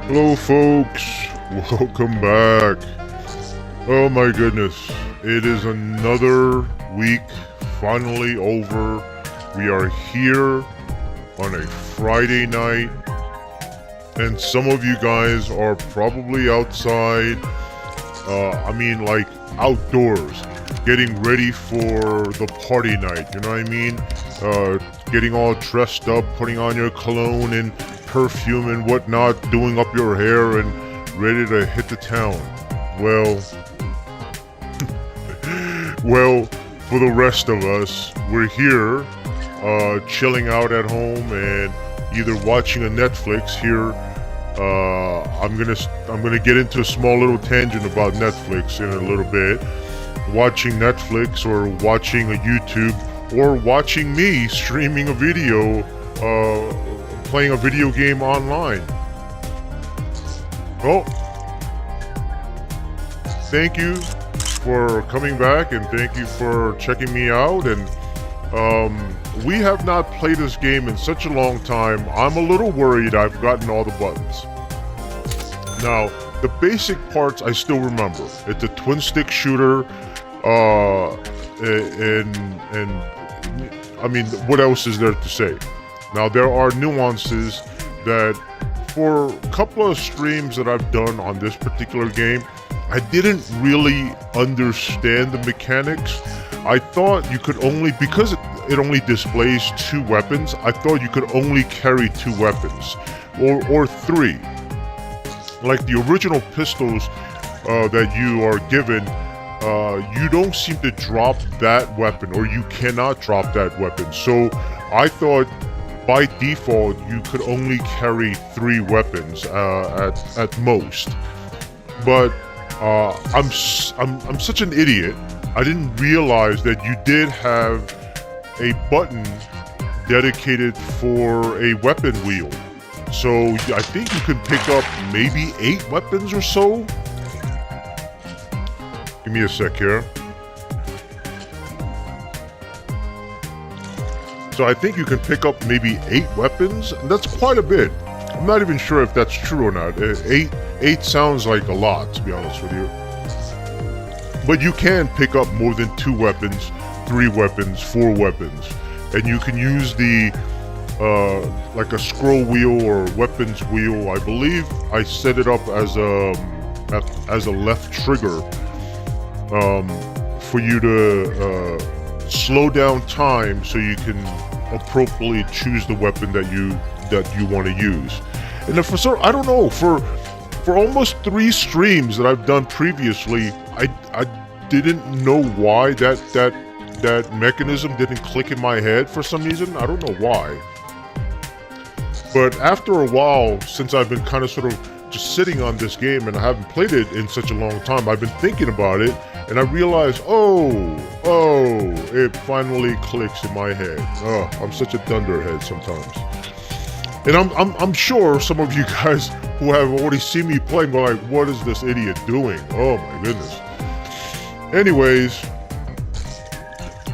Hello folks, welcome back. Oh my goodness, it is another week finally over. We are here on a Friday night, and some of you guys are probably outside, like outdoors, getting ready for the party night, you know what I mean? Getting all dressed up, putting on your cologne and perfume and whatnot, doing up your hair and ready to hit the town. Well, for the rest of us, we're here, chilling out at home and either watching a Netflix here. I'm gonna get into a small little tangent about Netflix in a little bit. Watching Netflix or watching a YouTube or watching me streaming a video, playing a video game online. Well, thank you for coming back and thank you for checking me out. And we have not played this game in such a long time. I'm a little worried I've gotten all the buttons. Now, the basic parts I still remember. It's a twin stick shooter, and I mean, what else is there to say? Now, there are nuances that for a couple of streams that I've done on this particular game, I didn't really understand the mechanics. I thought you could only, because it only displays 2 weapons, I thought you could only carry 2 weapons, or 3. Like the original pistols that you are given, you don't seem to drop that weapon, or you cannot drop that weapon. So I thought by default you could only carry 3 weapons at most. But I'm such an idiot. I didn't realize that you did have a button dedicated for a weapon wheel. So I think you can pick up maybe 8 weapons or so. Give me a sec here. So I think you can pick up maybe 8 weapons, and that's quite a bit. I'm not even sure if that's true or not. 8 sounds like a lot, to be honest with you. But you can pick up more than 2 weapons, 3 weapons, 4 weapons. And you can use the, like a scroll wheel or weapons wheel. I believe I set it up as a left trigger, for you to slow down time so you can appropriately choose the weapon that you want to use. And if I don't know, for almost 3 streams that I've done previously, I didn't know why that mechanism didn't click in my head for some reason. I don't know why. But after a while, since I've been kind of sort of just sitting on this game and I haven't played it in such a long time, I've been thinking about it, and I realized, it finally clicks in my head. Oh, I'm such a dunderhead sometimes. And I'm sure some of you guys who have already seen me playing go like, what is this idiot doing? Oh my goodness. Anyways,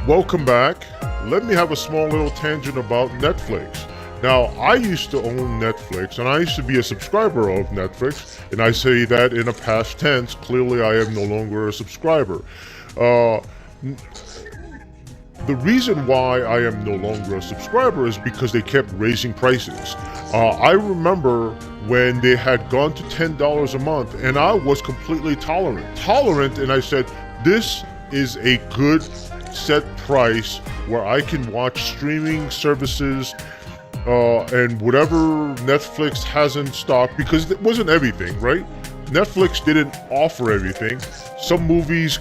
welcome back. Let me have a small little tangent about Netflix. Now, I used to own Netflix, and I used to be a subscriber of Netflix, and I say that in a past tense. Clearly, I am no longer a subscriber. The reason why I am no longer a subscriber is because they kept raising prices. I remember when they had gone to $10 a month, and I was completely tolerant, and I said, this is a good set price where I can watch streaming services and whatever Netflix has in stock, because it wasn't everything, right? Netflix didn't offer everything. Some movies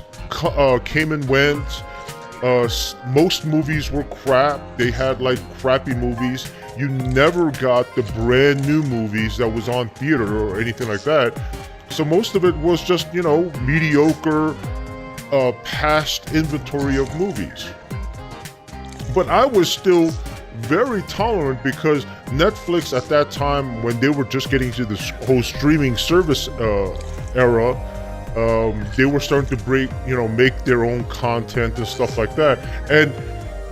came and went. Most movies were crap. They had like crappy movies. You never got the brand new movies that was on theater or anything like that. So most of it was just, mediocre, past inventory of movies. But I was still very tolerant because Netflix at that time, when they were just getting to this whole streaming service era, they were starting to make their own content and stuff like that. And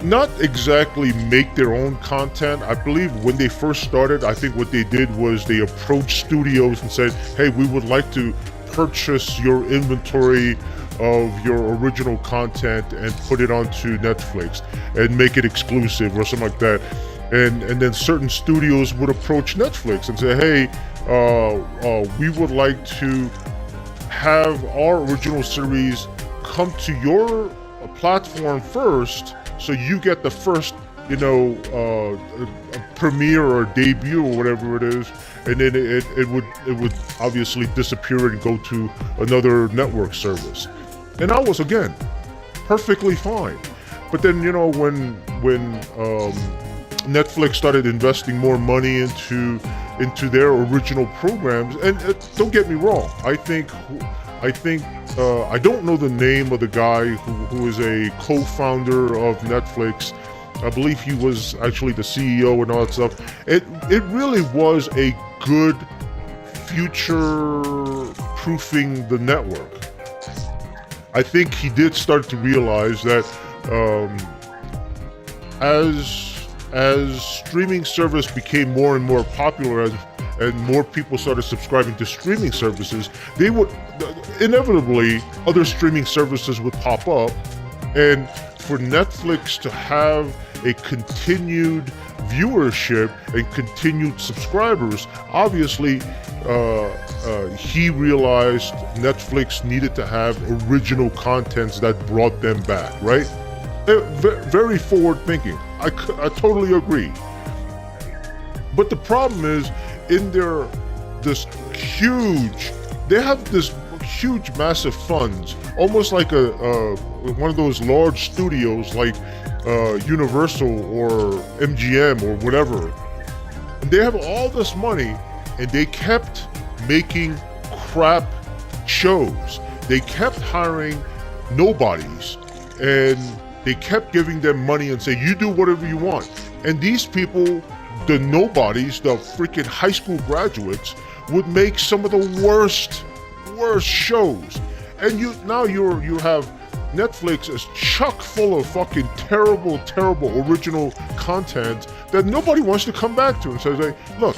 not exactly make their own content. I believe when they first started, I think what they did was they approached studios and said, hey, we would like to purchase your inventory of your original content and put it onto Netflix and make it exclusive or something like that. And then certain studios would approach Netflix and say, hey, we would like to have our original series come to your platform first, so you get the first, premiere or debut or whatever it is, and then it would obviously disappear and go to another network service. And I was, again, perfectly fine. But then, when Netflix started investing more money into their original programs, and don't get me wrong, I think I don't know the name of the guy who is a co-founder of Netflix. I believe he was actually the CEO and all that stuff. It really was a good future-proofing the network. I think he did start to realize that as streaming service became more and more popular, and more people started subscribing to streaming services, they would inevitably, other streaming services would pop up, and for Netflix to have a continued viewership and continued subscribers, obviously he realized Netflix needed to have original contents that brought them back, right? Very forward thinking. I totally agree. But the problem is, in they have this huge, massive funds, almost like one of those large studios like Universal or MGM or whatever. And they have all this money, and they kept making crap shows. They kept hiring nobodies, and they kept giving them money and say, you do whatever you want. And these people, the nobodies, the freaking high school graduates, would make some of the worst shows. And you have Netflix is chock full of fucking terrible original content that nobody wants to come back to, and says, hey, look,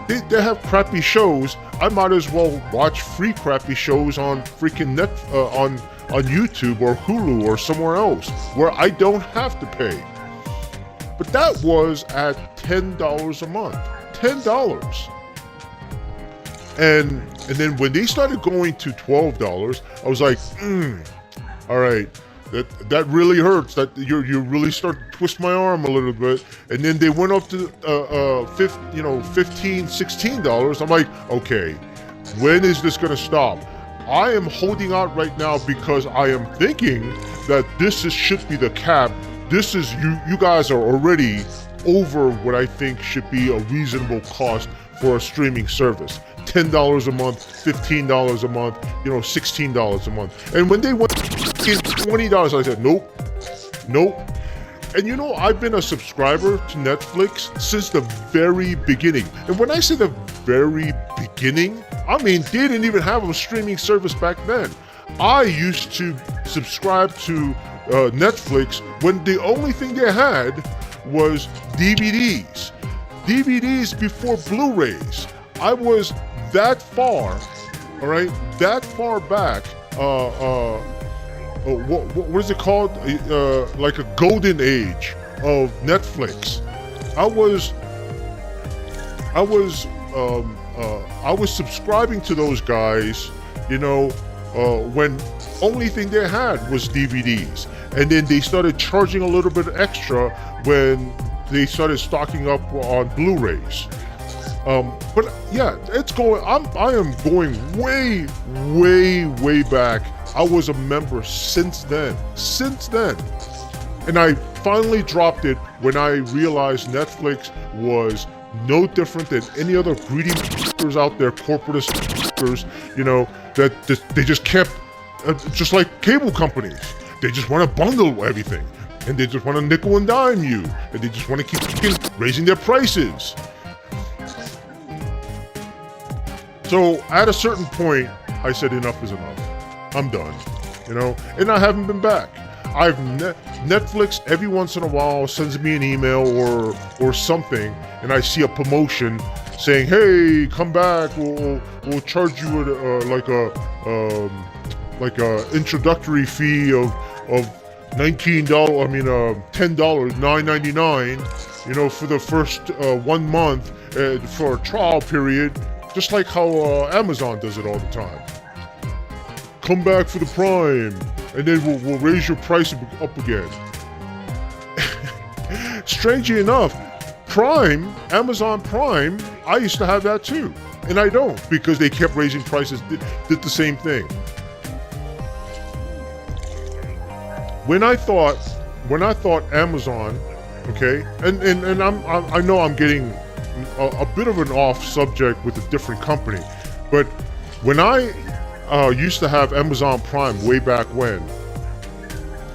they have crappy shows. I might as well watch free crappy shows on freaking on YouTube or Hulu or somewhere else where I don't have to pay. But that was at $10 a month. $10. And then when they started going to $12, I was like, all right, that really hurts. That you really start to twist my arm a little bit. And then they went up to $15, $16. I'm like, okay, when is this gonna stop? I am holding out right now because I am thinking that should be the cap. This is you guys are already over what I think should be a reasonable cost for a streaming service. $10 a month, $15 a month, $16 a month. And when they went $20, I said, nope. And I've been a subscriber to Netflix since the very beginning. And when I say the very beginning, I mean, they didn't even have a streaming service back then. I used to subscribe to Netflix when the only thing they had was DVDs. DVDs before Blu-rays. I was that far, all right, that far back. What is it called? Like a golden age of Netflix. I was subscribing to those guys, when only thing they had was DVDs. And then they started charging a little bit extra when they started stocking up on Blu-rays. But yeah, I am going way back. I was a member since then. And I finally dropped it when I realized Netflix was no different than any other greedy out there, corporatist, that they just kept, just like cable companies. They just want to bundle everything, and they just want to nickel and dime you, and they just want to keep raising their prices. So at a certain point, I said enough is enough. I'm done, and I haven't been back. Netflix every once in a while sends me an email or something, and I see a promotion saying, "Hey, come back. We'll charge you like a introductory fee of $19. I mean, $10, $9.99. You know, for the first 1 month for a trial period, just like how Amazon does it all the time. Come back for the Prime, and then we'll raise your price up again." Strangely enough, Prime, Amazon Prime, I used to have that too, and I don't, because they kept raising prices, did the same thing. When I thought Amazon, okay, and I know I'm getting a bit of an off subject with a different company, but when I used to have Amazon Prime way back when,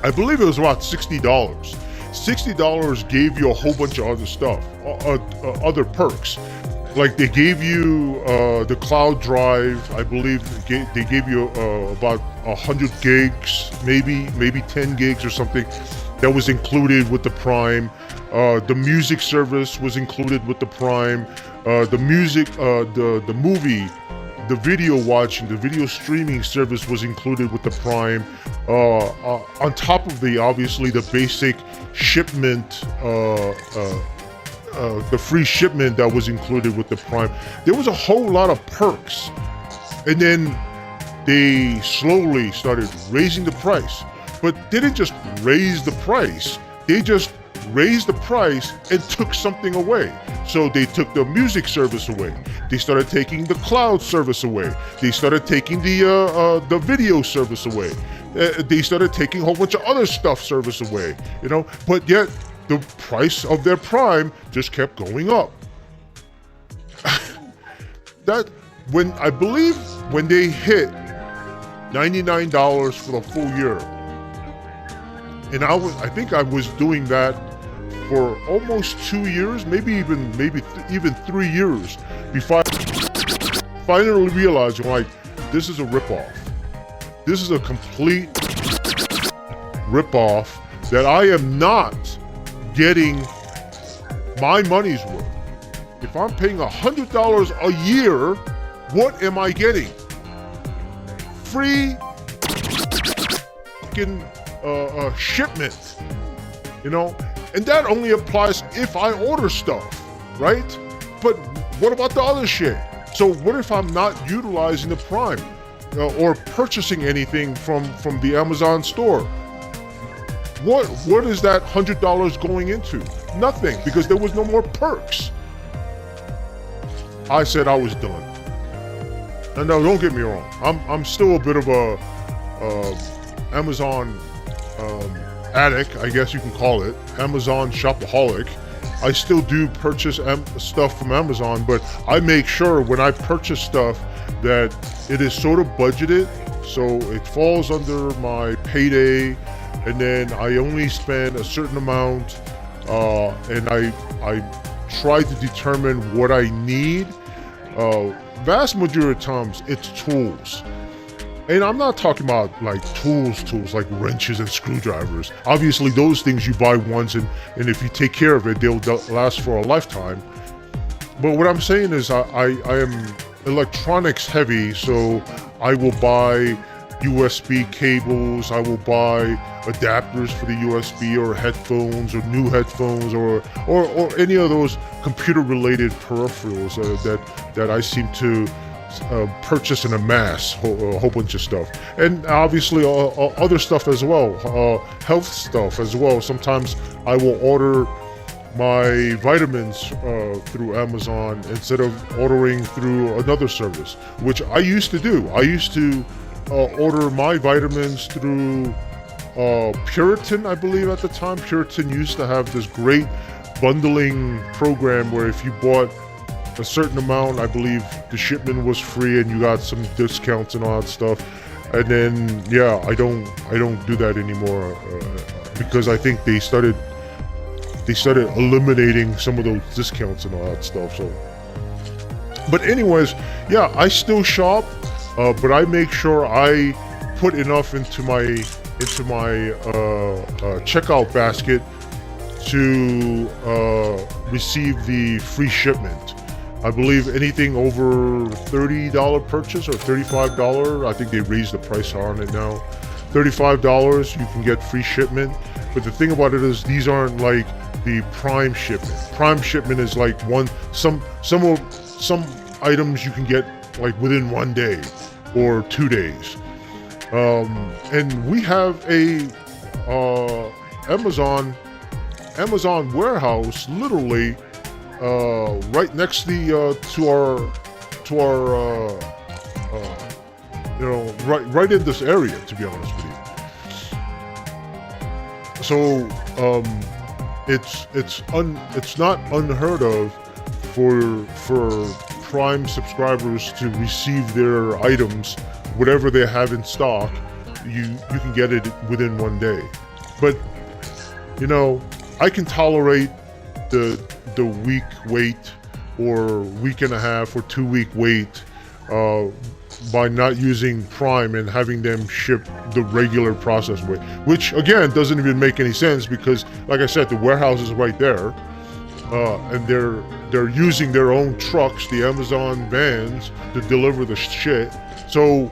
I believe it was about $60. $60 gave you a whole bunch of other stuff, other perks. Like they gave you the cloud drive. I believe they gave you about 100 gigs, maybe 10 gigs or something, that was included with the Prime. The music service was included with the Prime. The movie, the video watching, the video streaming service was included with the Prime. On top of obviously the basic shipment, the free shipment that was included with the Prime. There was a whole lot of perks. And then they slowly started raising the price. But they didn't just raise the price. They just raised the price and took something away. So they took the music service away. They started taking the cloud service away. They started taking the video service away. They started taking a whole bunch of other stuff service away, you know, but yet the price of their Prime just kept going up. I believe when they hit $99 for the full year, and I think I was doing that for almost 2 years, maybe even 3 years, before I finally realized, like, this is a ripoff. This is a complete ripoff that I am not getting my money's worth. If I'm paying $100 a year, what am I getting? Free fucking shipment, you know? And that only applies if I order stuff, right? But what about the other shit? So what if I'm not utilizing the Prime or purchasing anything from the Amazon store? What is that $100 going into? Nothing, because there was no more perks. I said I was done. And no, don't get me wrong. I'm still a bit of a Amazon addict, I guess you can call it. Amazon shopaholic. I still do purchase stuff from Amazon, but I make sure when I purchase stuff that it is sort of budgeted, so it falls under my payday, and then I only spend a certain amount, and I try to determine what I need. Vast majority of times, it's tools. And I'm not talking about like tools like wrenches and screwdrivers. Obviously, those things you buy once, and if you take care of it, they'll last for a lifetime. But what I'm saying is I am electronics heavy, so I will buy USB cables, I will buy adapters for the USB, or headphones, or new headphones, or any of those computer-related peripherals that I seem to purchase in a mass, a whole bunch of stuff. And obviously other stuff as well, health stuff as well. Sometimes I will order my vitamins through Amazon instead of ordering through another service, which I used to do. I used to order my vitamins through Puritan, I believe at the time. Puritan used to have this great bundling program where if you bought a certain amount, I believe the shipment was free and you got some discounts and all that stuff. And then I don't do that anymore because I think they started eliminating some of those discounts and all that stuff. So, but anyways, I still shop, but I make sure I put enough into into my checkout basket to receive the free shipment. I believe anything over $30 purchase or $35, I think they raised the price on it now. $35, you can get free shipment. But the thing about it is these aren't like the prime shipment. Prime shipment is like some items you can get like within 1 day or 2 days. And we have a Amazon warehouse literally right next to our right in this area, to be honest with you. So it's not unheard of for Prime subscribers to receive their items, whatever they have in stock. You can get it within 1 day. But you know, I can tolerate the week wait or week and a half or 2 week wait by not using Prime and having them ship the regular process way, which again doesn't even make any sense because, like I said, the warehouse is right there, and they're using their own trucks, the Amazon vans, to deliver the shit. So,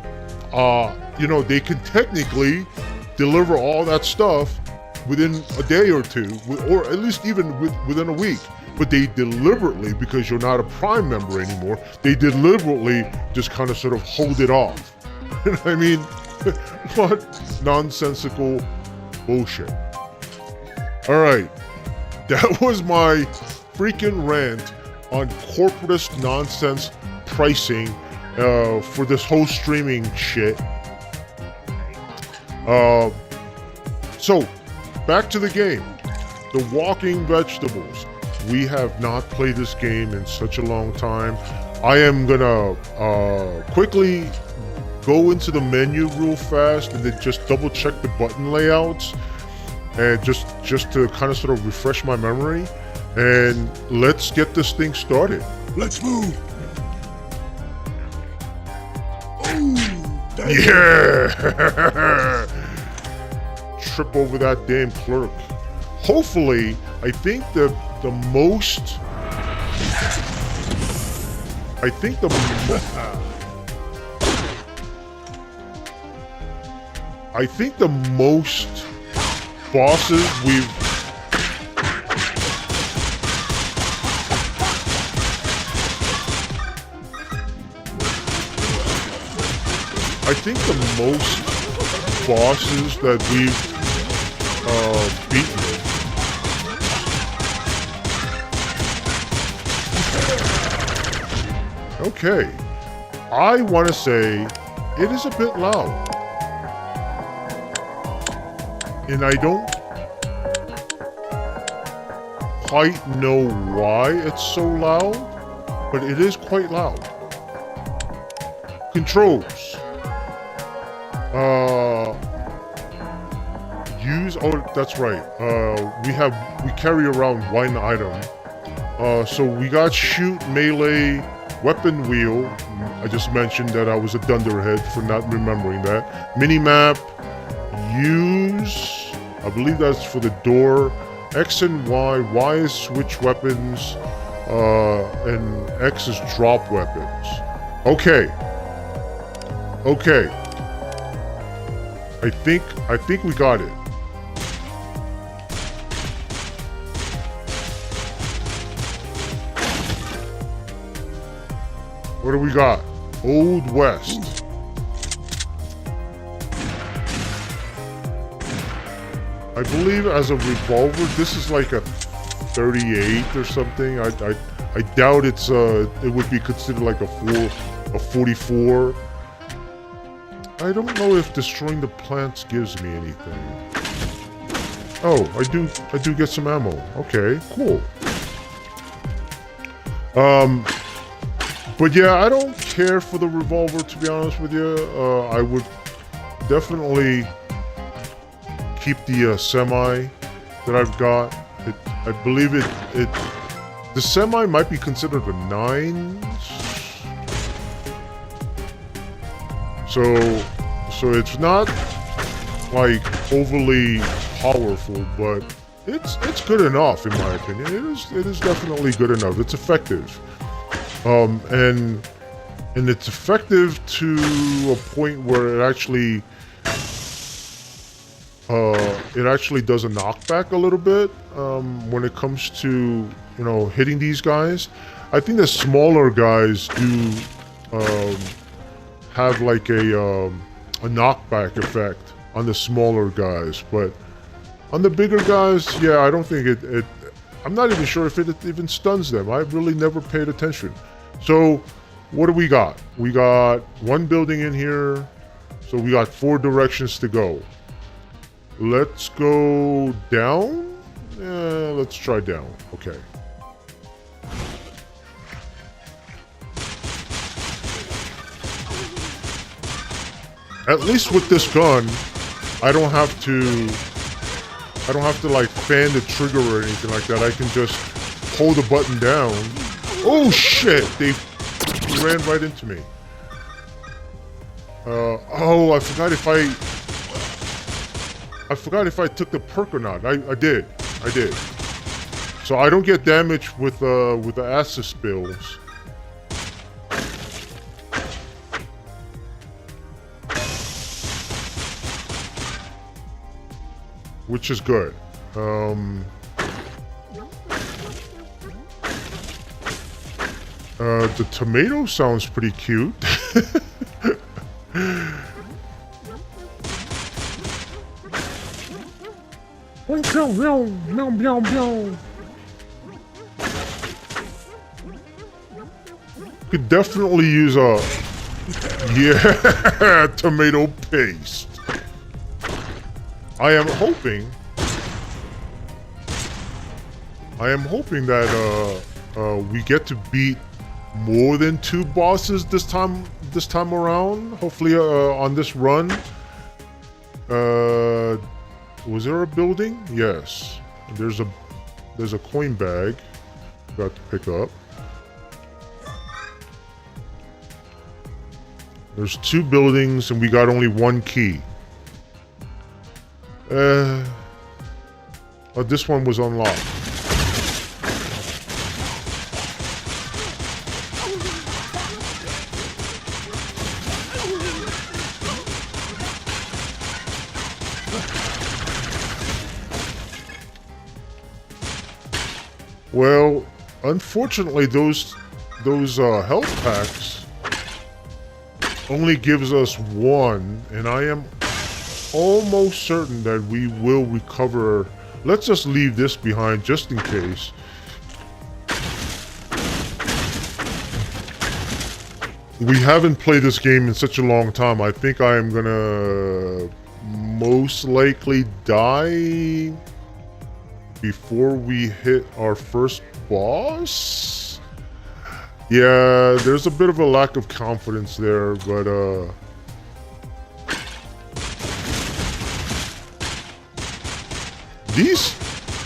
you know, they can technically deliver all that stuff within a day or two, or at least even within a week. But they deliberately, because you're not a Prime member anymore, they deliberately just kind of sort of hold it off. I mean, what nonsensical bullshit. All right, that was my freaking rant on corporatist nonsense pricing for this whole streaming shit. So, back to the game. The walking vegetables. We have not played this game in such a long time. I am gonna quickly go into the menu real fast and then just double check the button layouts and just to kind of sort of refresh my memory, and let's get this thing started. Let's move. Yeah! Trip over that damn clerk. Hopefully, I think the most bosses we've that we've beaten. Okay, I want to say it is a bit loud, and I don't quite know why it's so loud, but it is quite loud. Controls. Oh, that's right. We carry around one item. So we got shoot, melee, weapon wheel. I just mentioned that I was a dunderhead for not remembering that. Minimap. Use. I believe that's for the door. X and Y. Y is switch weapons. And X is drop weapons. Okay. I think we got it. What do we got? Old West. I believe as a revolver, this is like a 38 or something. I doubt it would be considered like a 44. I don't know if destroying the plants gives me anything. Oh, I do get some ammo. Okay, cool. But yeah, I don't care for the revolver, to be honest with you. I would definitely keep the semi that I've got. I believe the semi might be considered a 9. So it's not like overly powerful, but it's good enough in my opinion. It is definitely good enough. It's effective, and it's effective to a point where it actually does a knockback a little bit when it comes to hitting these guys. I think the smaller guys do have like a knockback effect on the smaller guys, but on the bigger guys, yeah, I don't think it I'm not even sure if it even stuns them. I really never paid attention. So what do we got? We got one building in here, so we got 4 directions to go. Let's go down. Let's try down. Okay. At least with this gun, I don't have to like fan the trigger or anything like that. I can just hold the button down. Oh shit! They ran right into me. Oh, I forgot if I took the perk or not. I did. So I don't get damage with the acid spills. Which is good. The tomato sounds pretty cute. Could definitely use a tomato paste. I am hoping that we get to beat more than 2 bosses this time around. Hopefully on this run. Was there a building? Yes. There's a coin bag. Got to pick up. There's 2 buildings and we got only 1 key. This one was unlocked. Well, unfortunately, those health packs only gives us 1, and I am almost certain that we will recover. Let's just leave this behind just in case. We haven't played this game in such a long time. I think I am gonna most likely die before we hit our first boss. Yeah, there's a bit of a lack of confidence there, but these,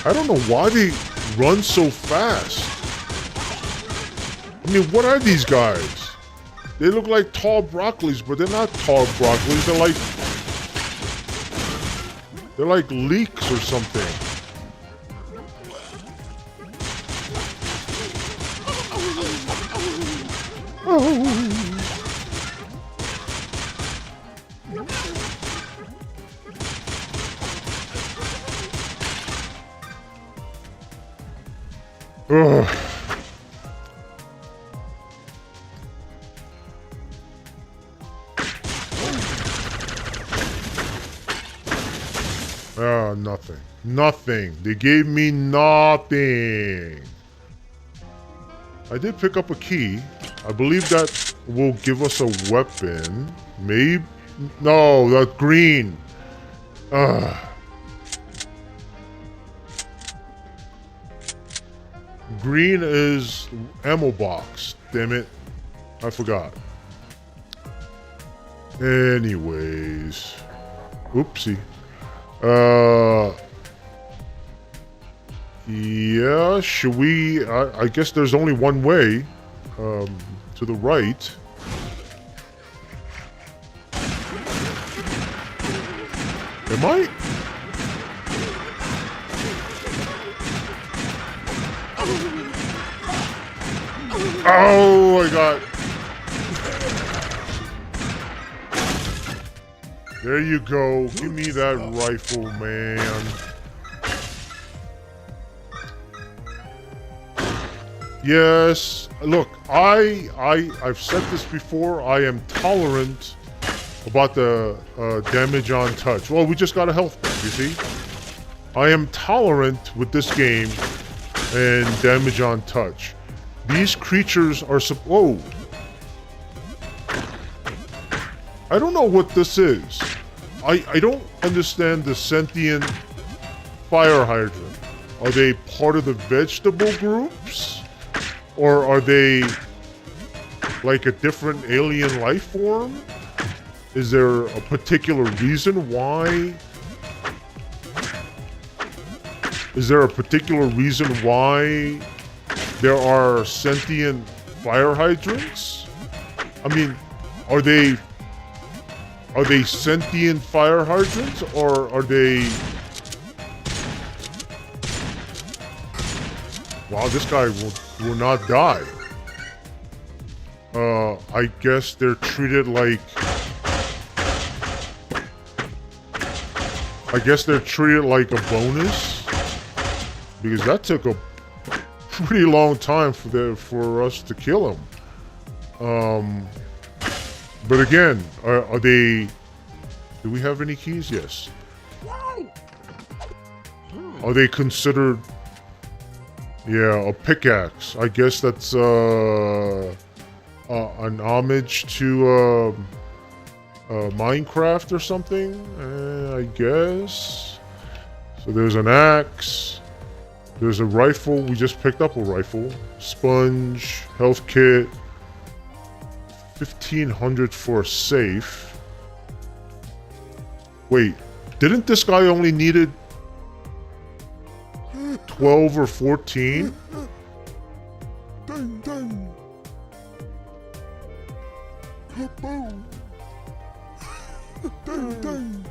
I don't know why they run so fast. I mean, what are these guys? They look like tall broccolis, but they're not tall broccolis. They're like leeks or something. Ugh. Nothing. Nothing. They gave me nothing. I did pick up a key. I believe that will give us a weapon. Maybe. No, that's green. Green is ammo box. Damn it. I forgot. Anyways. Oopsie. Yeah, should we? I guess there's only one way. To the right. Am I? Oh my god. There you go. Give me that rifle, man. Yes. Look, I've said this before. I am tolerant about the damage on touch. Well, we just got a health pack, you see? I am tolerant with this game and damage on touch. These creatures are whoa. I don't know what this is. I don't understand the sentient fire hydrant. Are they part of the vegetable groups? Or are they like a different alien life form? Is there a particular reason why? Is there a particular reason why there are sentient fire hydrants? I mean, are they sentient fire hydrants, or are they... Wow, this guy will not die. I guess they're treated like... I guess they're treated like a bonus, because that took a pretty long time for us to kill him. But again, are they... Do we have any keys? Yes. Are they considered... Yeah, a pickaxe. I guess that's an homage to Minecraft or something, I guess. So there's an axe. There's a rifle. We just picked up a rifle. Sponge, health kit. 1,500 for a safe. Wait, didn't this guy only needed 12 or 14? Dang, dang. Kaboom. Dang, dang.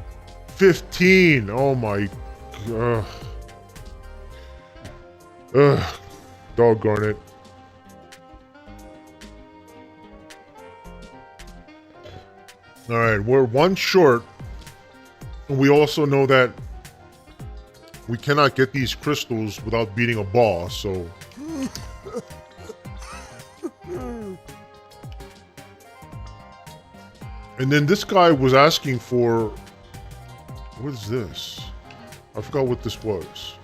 15. Oh my god. Doggone it. Alright, we're one short. And we also know that we cannot get these crystals without beating a boss, so... And then this guy was asking for... What is this? I forgot what this was.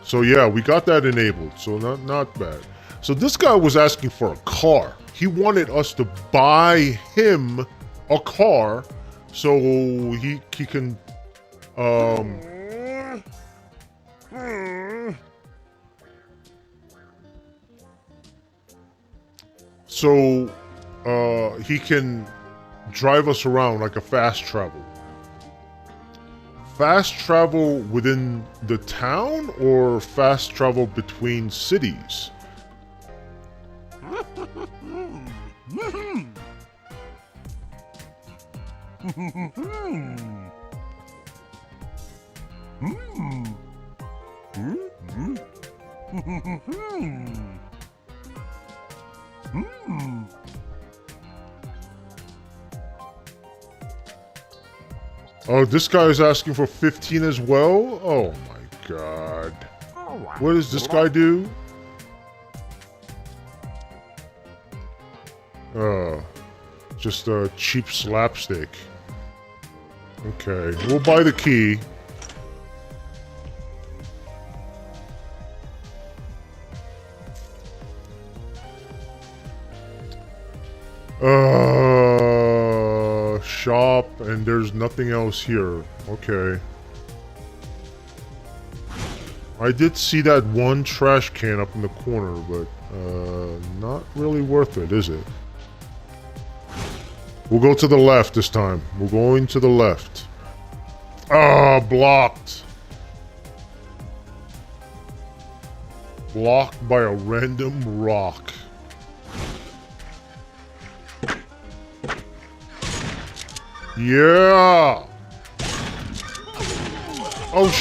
So yeah, we got that enabled, so not bad. So this guy was asking for a car. He wanted us to buy him a car so he can he can drive us around like a fast travel. Fast travel within the town or fast travel between cities? Oh, this guy is asking for 15 as well? Oh my god. What does this guy do? Just a cheap slapstick. Okay, we'll buy the key. Shop, and there's nothing else here. Okay. I did see that one trash can up in the corner, but not really worth it, is it? We'll go to the left this time. We're going to the left. Ah, blocked. Blocked by a random rock. Yeah! Oh,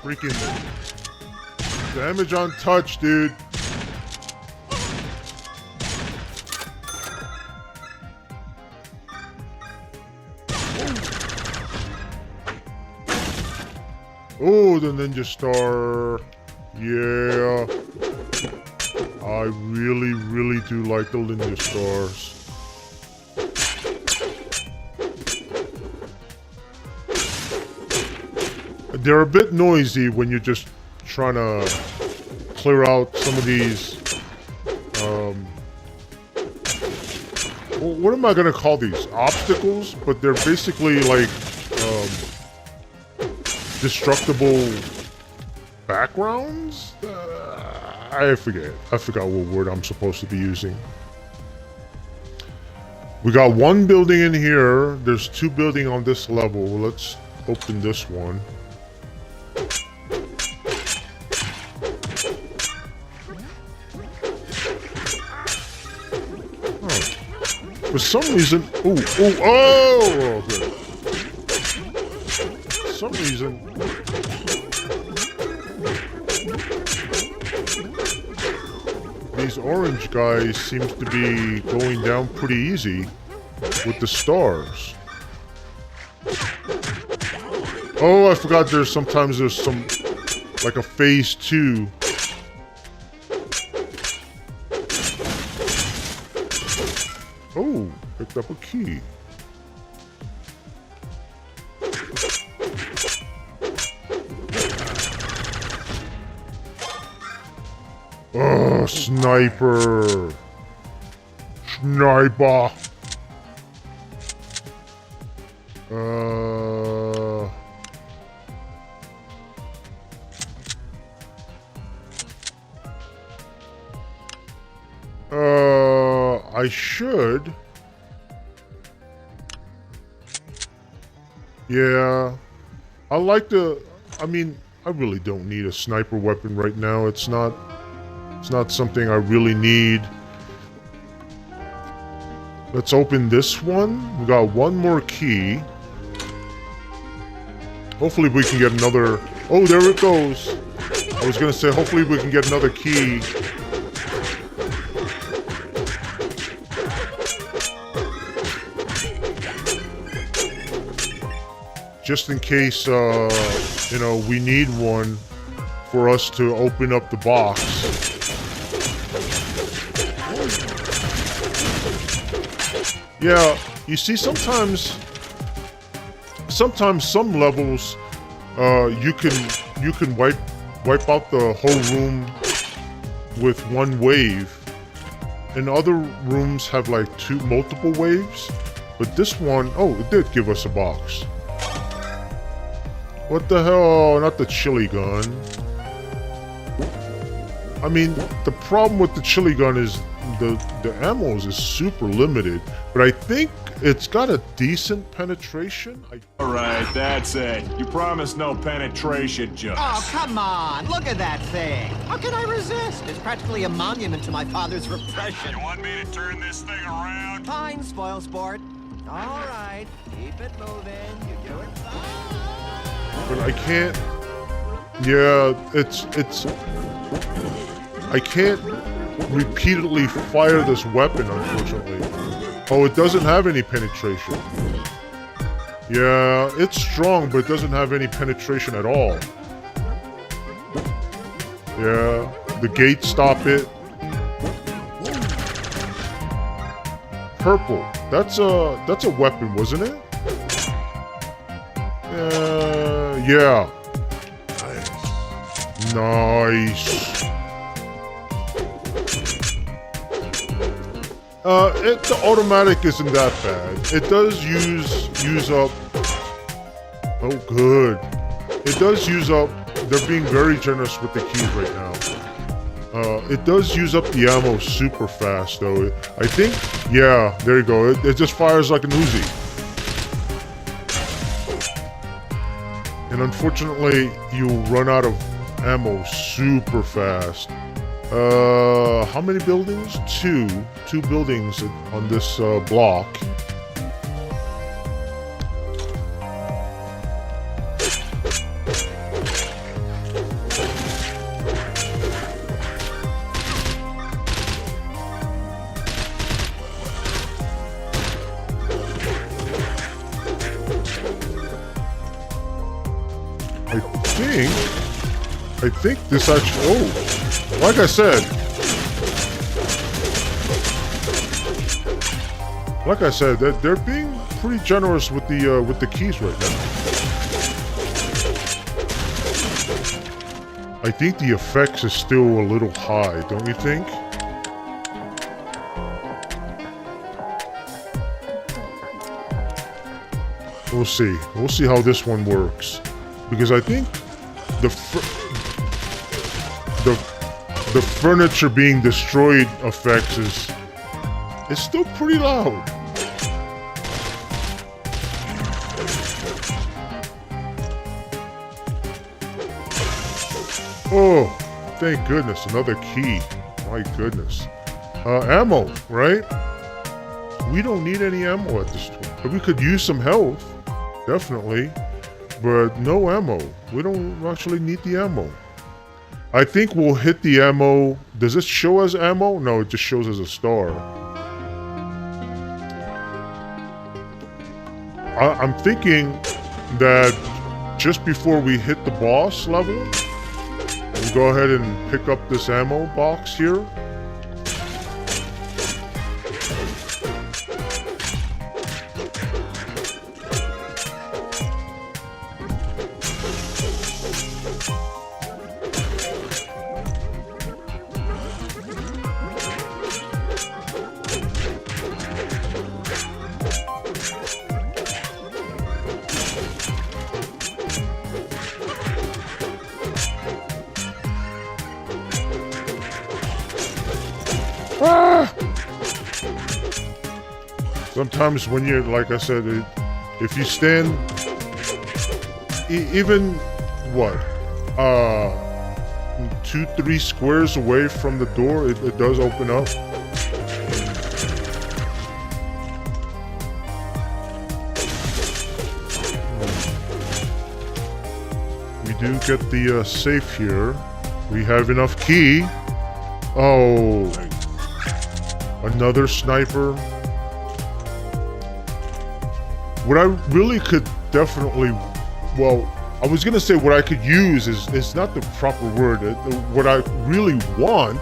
Freaking damage on touch, dude. Oh, the ninja star. Yeah. I really, really do like the ninja stars. They're a bit noisy when you're just trying to clear out some of these, what am I going to call these? Obstacles? But they're basically like, destructible backgrounds? I forget. I forgot what word I'm supposed to be using. We got one building in here. There's two buildings on this level. Let's open this one. For some reason, oh, good. For some reason, these orange guys seems to be going down pretty easy with the stars. Oh, I forgot sometimes there's some, like a phase 2. Oh, picked up a key. Oh, sniper. Sniper. I should. Yeah. I mean, I really don't need a sniper weapon right now. It's not something I really need. Let's open this one. We got one more key. Hopefully we can get another... Oh, there it goes. I was gonna say, hopefully we can get another key. Just in case, you know, we need one for us to open up the box. Yeah, you see, sometimes some levels, you can wipe out the whole room with one wave, and other rooms have like multiple waves. But this one, oh, it did give us a box. What the hell? Not the chili gun. I mean, the problem with the chili gun is the ammo is super limited, but I think it's got a decent penetration. Alright, that's it. You promised no penetration, Joe. Oh, come on. Look at that thing. How can I resist? It's practically a monument to my father's repression. You want me to turn this thing around? Fine, spoil sport. All right, keep it moving. You do it fine. But I can't. Yeah, I can't repeatedly fire this weapon, unfortunately. Oh, it doesn't have any penetration. Yeah, it's strong, but it doesn't have any penetration at all. Yeah, the gates stop it. Purple. That's a weapon, wasn't it? Yeah. Nice. The automatic isn't that bad. It does use up. Oh, good. It does use up. They're being very generous with the keys right now. It does use up the ammo super fast, though. I think. Yeah, there you go. It just fires like an Uzi. And unfortunately, you'll run out of ammo super fast. How many buildings? Two buildings on this block. I think this actually, oh, like I said, they're being pretty generous with the keys right now. I think the effects is still a little high, don't you think? We'll see. We'll see how this one works, because I think the furniture being destroyed effects is still pretty loud. Oh, thank goodness, another key. My goodness. Ammo, right? We don't need any ammo at this point. We could use some health, definitely, but no ammo. We don't actually need the ammo. I think we'll hit the ammo. Does it show as ammo? No, it just shows as a star. I'm thinking that just before we hit the boss level, we'll go ahead and pick up this ammo box here. Sometimes when you're, like I said, if you stand even, what, 2-3 squares away from the door, it does open up. We do get the safe here. We have enough key. Oh, another sniper. What I really could definitely, well, I was gonna say what I could use is not the proper word. What I really want,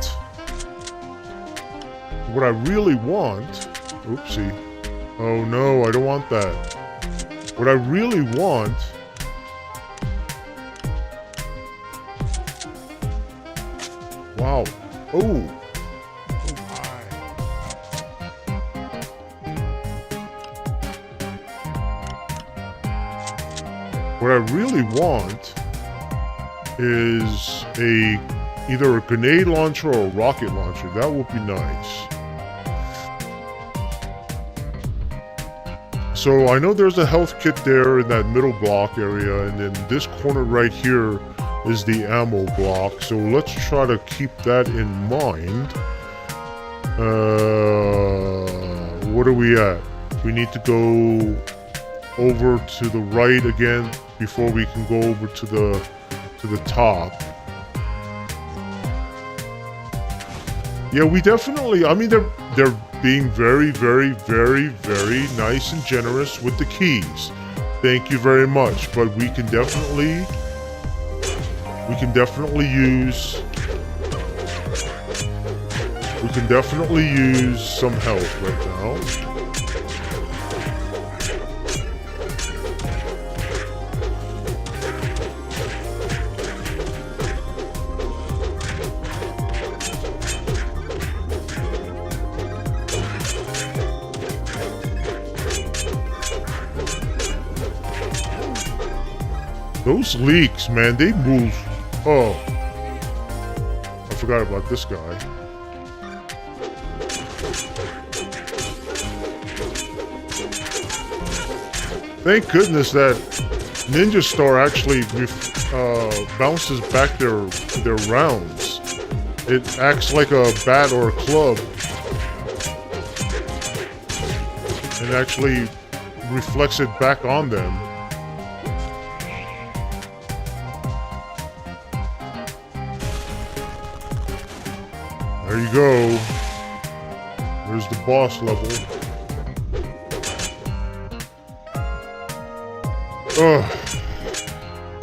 oopsie. Oh no, I don't want that. What I really want wow. Oh. What I really want is either a grenade launcher or a rocket launcher. That would be nice. So I know there's a health kit there in that middle block area, and then this corner right here is the ammo block. So let's try to keep that in mind. What are we at? We need to go over to the right again before we can go over to the top. Yeah, we definitely, I mean, they're being very, very, very, very nice and generous with the keys. Thank you very much, but we can definitely use some help right now. Those leaks, man, they move. Oh, I forgot about this guy. Thank goodness that Ninja Star actually bounces back their rounds. It acts like a bat or a club and actually reflects it back on them. There you go. There's the boss level.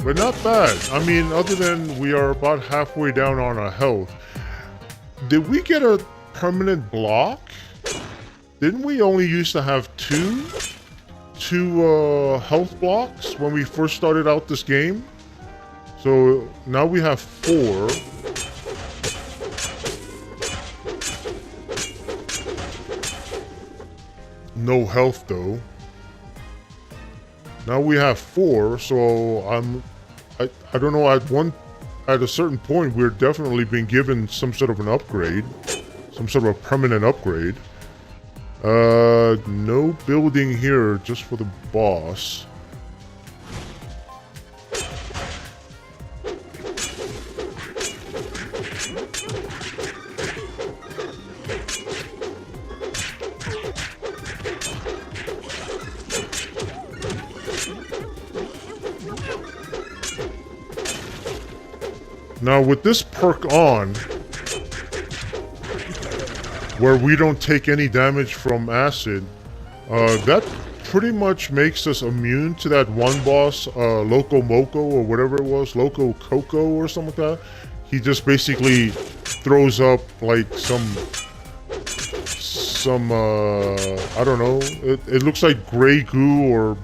but not bad. I mean, other than we are about halfway down on our health. Did we get a permanent block? Didn't we only used to have two health blocks when we first started out this game? So now we have 4. No health though. Now we have 4, so I don't know, at a certain point we're definitely being given some sort of an upgrade. Some sort of a permanent upgrade. No building here, just for the boss. Now with this perk on, where we don't take any damage from acid, that pretty much makes us immune to that one boss, Loco Moco or whatever it was, Loco Coco or something like that. He just basically throws up like some I don't know, it looks like gray goo or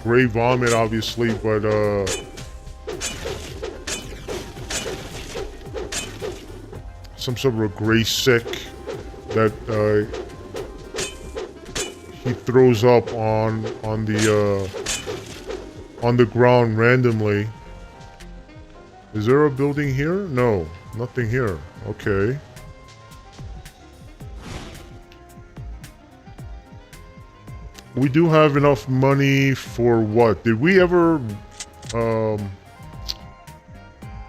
gray vomit obviously, but some sort of a gray sick that he throws up on the ground randomly. Is there a building here? No, nothing here. Okay. We do have enough money for what? Did we ever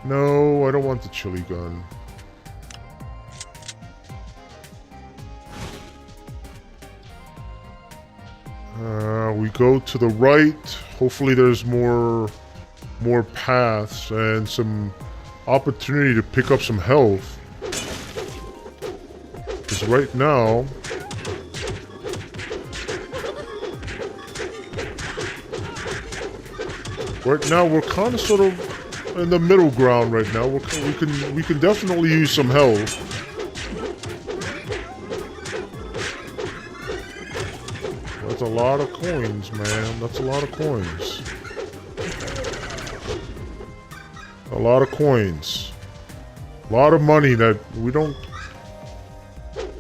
no, I don't want the chili gun. We go to the right. Hopefully there's more paths and some opportunity to pick up some health. Because right now, we're kind of sort of in the middle ground right now. We can definitely use some health. That's a lot of coins, man. That's a lot of coins. A lot of coins. A lot of money that we don't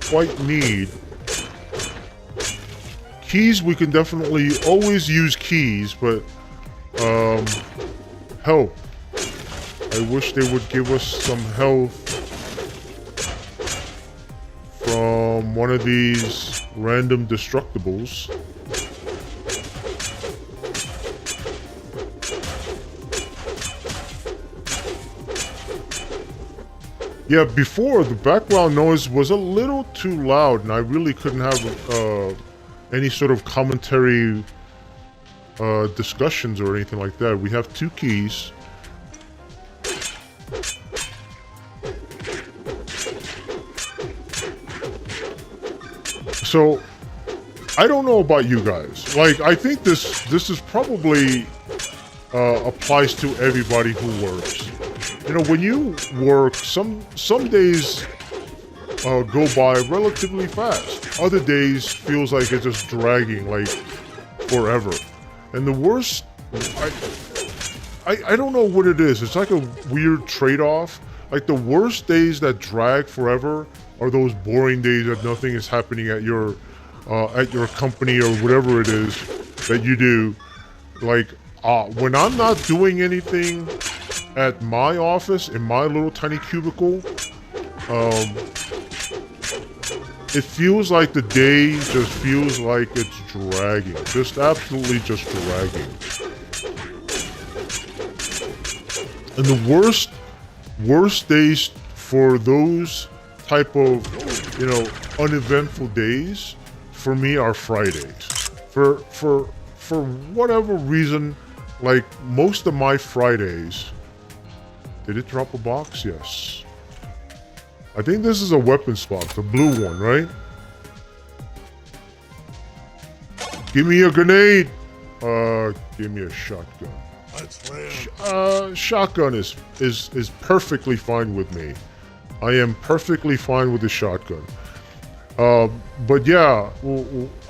quite need. Keys, we can definitely always use keys, but health. I wish they would give us some health from one of these random destructibles. Yeah, before the background noise was a little too loud and I really couldn't have any sort of commentary discussions or anything like that. We have 2 keys. So, I don't know about you guys. Like, I think this is probably applies to everybody who works. You know, when you work, some days go by relatively fast. Other days feels like it's just dragging, like forever. And the worst, I don't know what it is. It's like a weird trade-off. Like the worst days that drag forever are those boring days that nothing is happening at your company or whatever it is that you do. Like when I'm not doing anything at my office in my little tiny cubicle, it feels like the day just feels like it's dragging. Just absolutely just dragging. And the worst days for those type of, you know, uneventful days for me are Fridays. For whatever reason, like most of my Fridays, did it drop a box? Yes. I think this is a weapon spot, the blue one, right? Give me a grenade! Give me a shotgun. Shotgun is perfectly fine with me. I am perfectly fine with the shotgun. But yeah,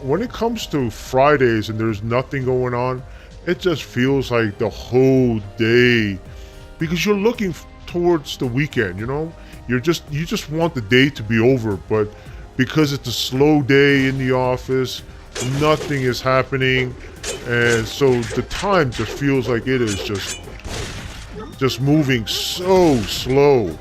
when it comes to Fridays and there's nothing going on, it just feels like the whole day, because you're looking towards the weekend, you know? You just want the day to be over, but because it's a slow day in the office, nothing is happening, and so the time just feels like it is just moving so slow.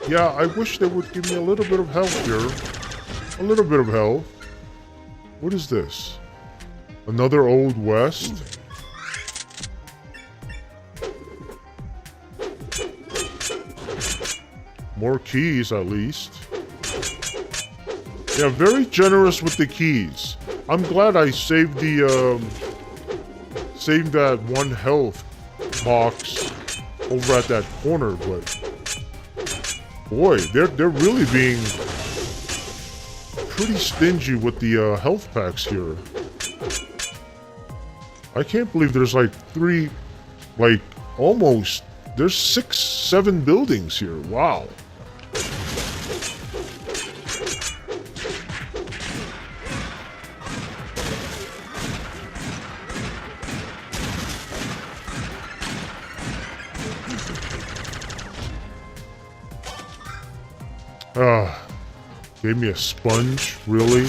Yeah, I wish they would give me a little bit of help here. A little bit of help. What is this? Another Old West? More keys, at least. Yeah, very generous with the keys. I'm glad I saved the, saved that one health box over at that corner, but boy, they're really being pretty stingy with the health packs here. I can't believe there's like there's 6, 7 buildings here. Wow. Gave me a sponge, really?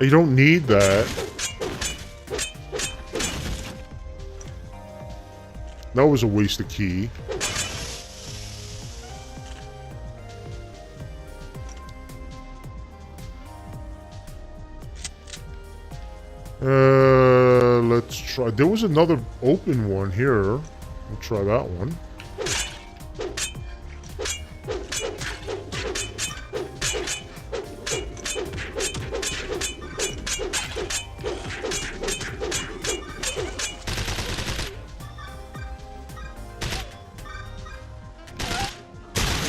You don't need that. That was a waste of key. Let's try. There was another open one here. We'll try that one.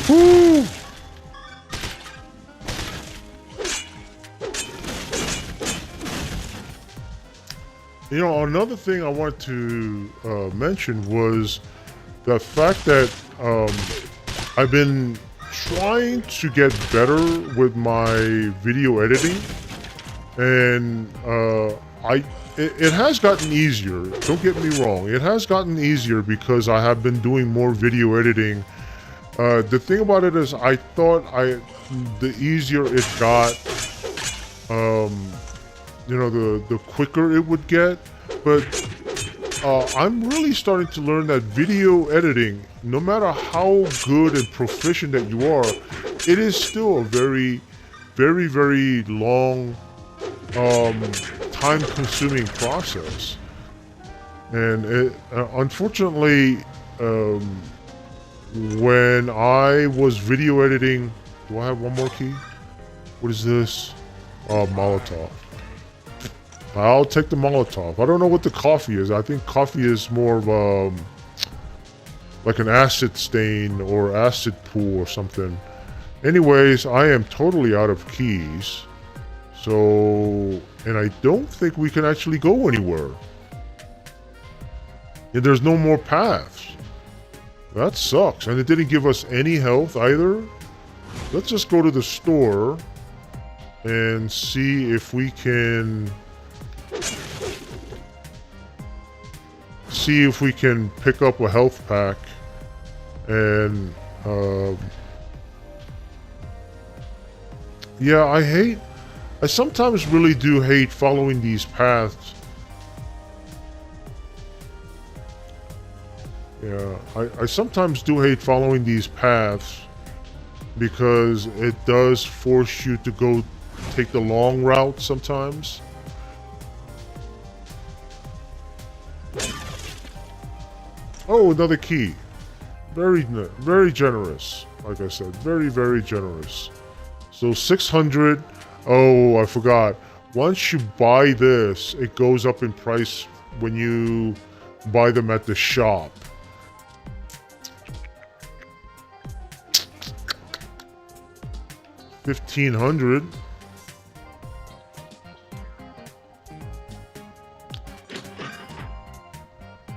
Woo! You know, another thing I want to mention was the fact that I've been trying to get better with my video editing, and it has gotten easier. Don't get me wrong, it has gotten easier because I have been doing more video editing. The thing about it is, I thought the easier it got, you know, the quicker it would get. But I'm really starting to learn that video editing, no matter how good and proficient that you are, it is still a very, very, very long, time-consuming process. And unfortunately, when I was video editing, do I have one more key? What is this? Molotov. I'll take the Molotov. I don't know what the coffee is. I think coffee is more of like an acid stain or acid pool or something. Anyways, I am totally out of keys. So, and I don't think we can actually go anywhere. And there's no more paths. That sucks. And it didn't give us any health either. Let's just go to the store and see if we can pick up a health pack. And yeah, I sometimes really do hate following these paths. Yeah, I sometimes do hate following these paths because it does force you to go take the long route sometimes. Oh, another key. Very, very generous. Like I said, very, very generous. So 600. Oh, I forgot. Once you buy this, it goes up in price when you buy them at the shop. 1500.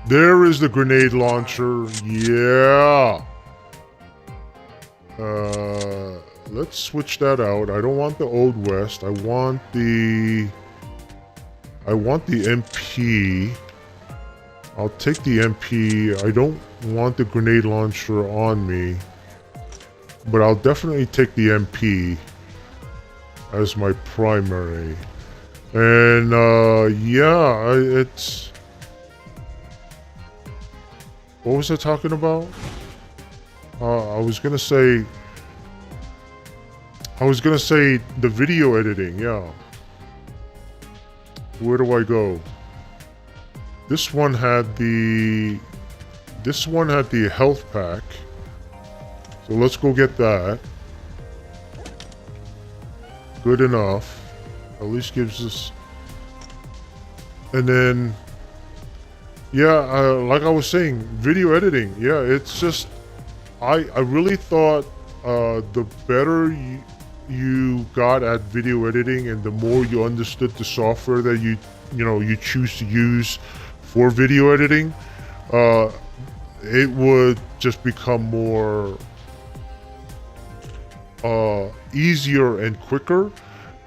There is the grenade launcher. Yeah. Let's switch that out. I don't want the Old West. I want the MP. I'll take the MP. I don't want the grenade launcher on me, but I'll definitely take the MP as my primary. And yeah, it's... What was I talking about? I was gonna say the video editing. Yeah. Where do I go? This one had the health pack. So let's go get that. Good enough. At least gives us. And then, yeah, like I was saying, video editing. Yeah, it's just, I really thought the better you got at video editing and the more you understood the software that you choose to use for video editing, it would just become more easier and quicker.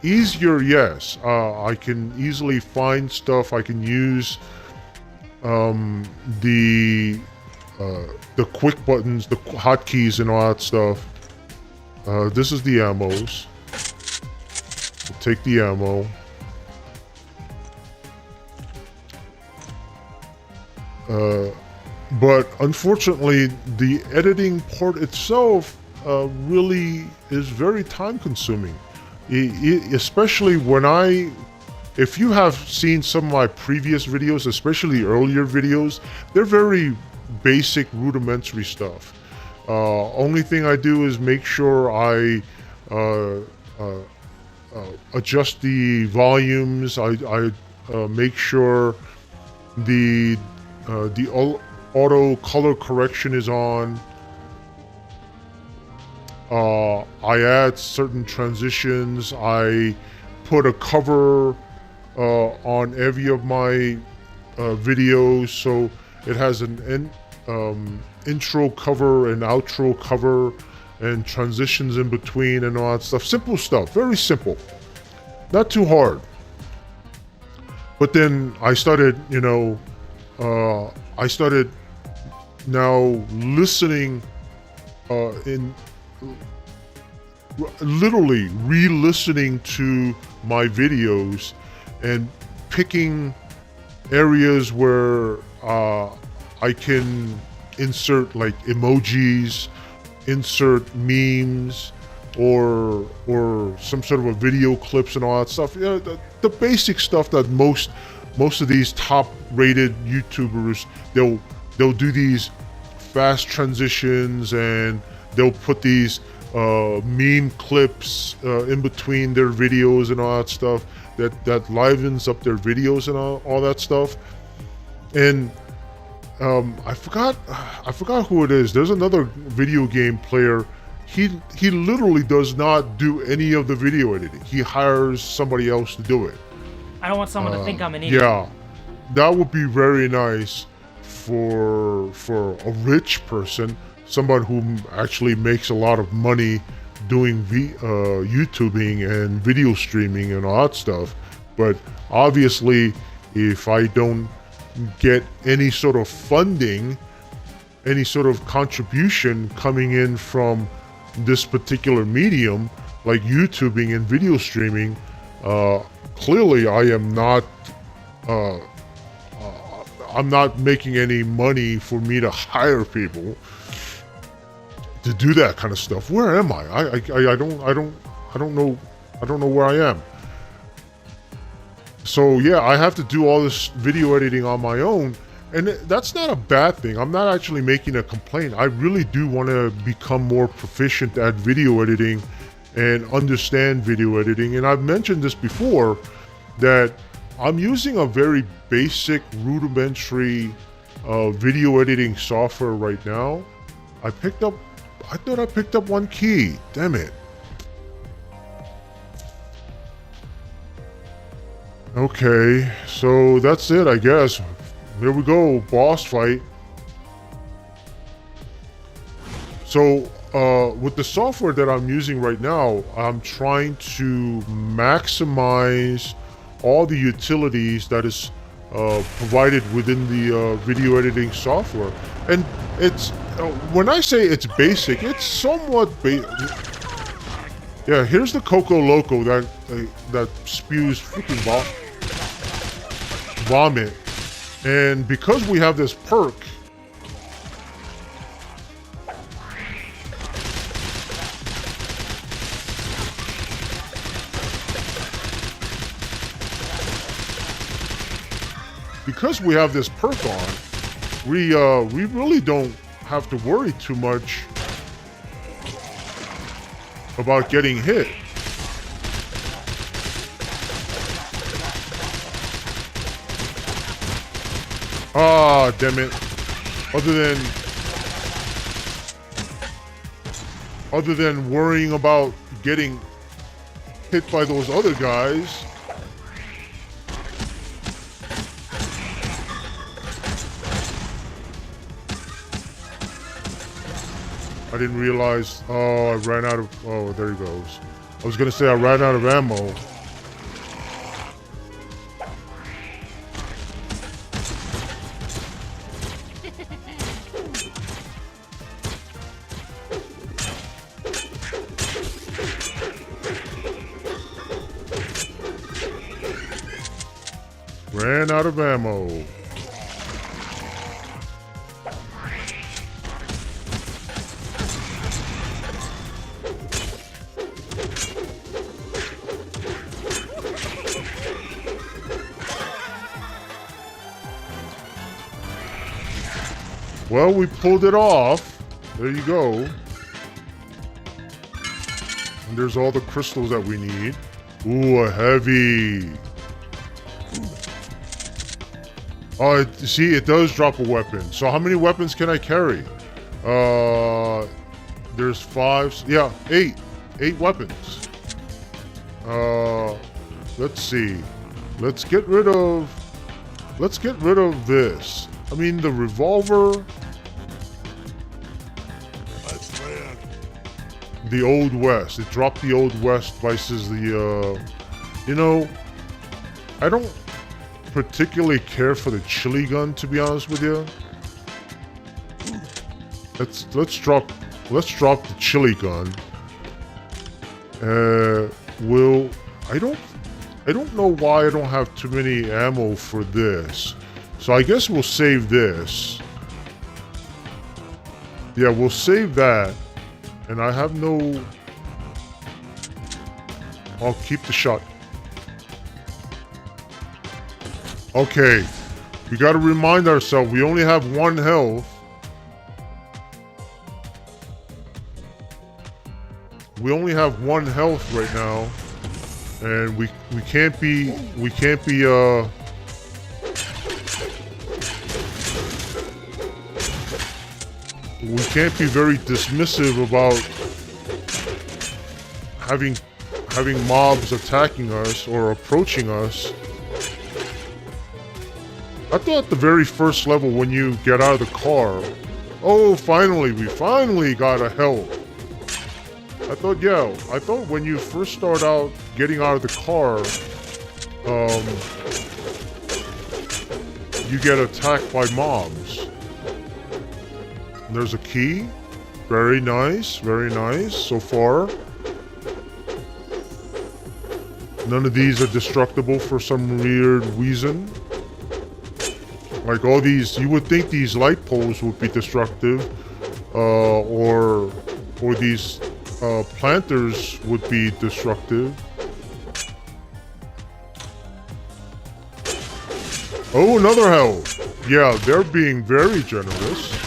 Easier, yes. I can easily find stuff. I can use the quick buttons, the hotkeys, and all that stuff. This is the ammos. I'll take the ammo. But unfortunately, the editing part itself really is very time consuming. Especially if you have seen some of my previous videos, especially earlier videos, they're very basic, rudimentary stuff. Only thing I do is make sure I adjust the volumes. I make sure the auto color correction is on. I add certain transitions. I put a cover on every of my videos, so it has an intro cover and outro cover and transitions in between and all that stuff. Simple stuff, very simple, not too hard. But then I started, now listening literally re-listening to my videos and picking areas where I can insert like emojis, insert memes, or some sort of a video clips and all that stuff. Yeah, the basic stuff that most of these top-rated YouTubers, they'll do these fast transitions and they'll put these meme clips in between their videos and all that stuff that livens up their videos and all that stuff. And I forgot who it is. There's another video game player. He literally does not do any of the video editing. He hires somebody else to do it. I don't want someone to think I'm an idiot. Yeah, that would be very nice for a rich person, someone who actually makes a lot of money doing YouTubing and video streaming and all that stuff. But obviously, if I don't get any sort of funding, any sort of contribution coming in from this particular medium, like YouTubing and video streaming, clearly I am not I'm not making any money for me to hire people to do that kind of stuff. Where am I? I don't know where I am. So yeah, I have to do all this video editing on my own, and that's not a bad thing. I'm not actually making a complaint. I really do want to become more proficient at video editing and understand video editing. And I've mentioned this before, that I'm using a very basic, rudimentary video editing software right now. I thought I picked up one key. Damn it. Okay, so that's it, I guess. Here we go, boss fight. So, with the software that I'm using right now, I'm trying to maximize all the utilities that is provided within the video editing software. And it's, when I say it's basic, it's somewhat yeah, here's the Coco Loco that spews freaking vomit. And because we have this perk, on, we really don't have to worry too much about getting hit. Ah, damn it. Other than worrying about getting hit by those other guys, I didn't realize, oh, I ran out of, oh, there he goes. I was gonna say I ran out of ammo. Ran out of ammo. Well, we pulled it off. There you go. And there's all the crystals that we need. Ooh, a heavy. Oh, see, it does drop a weapon. So how many weapons can I carry? There's 5. Yeah, 8. 8 weapons. Let's see. Let's get rid of this. I mean, the revolver. The Old West. It dropped the Old West versus the, you know, I don't particularly care for the chili gun, to be honest with you. Let's drop the chili gun. I don't know why I don't have too many ammo for this. So I guess we'll save this. Yeah, we'll save that. And I have no... I'll keep the shot. Okay. We gotta remind ourselves, we only have 1 health. We only have 1 health right now. And we can't be very dismissive about having mobs attacking us or approaching us. I thought the very first level when you get out of the car, oh, we finally got a health. I thought when you first start out getting out of the car, you get attacked by mobs. And there's a key. Very nice so far. None of these are destructible for some weird reason. Like all these, you would think these light poles would be destructive, or these planters would be destructive. Oh, another health. Yeah, they're being very generous.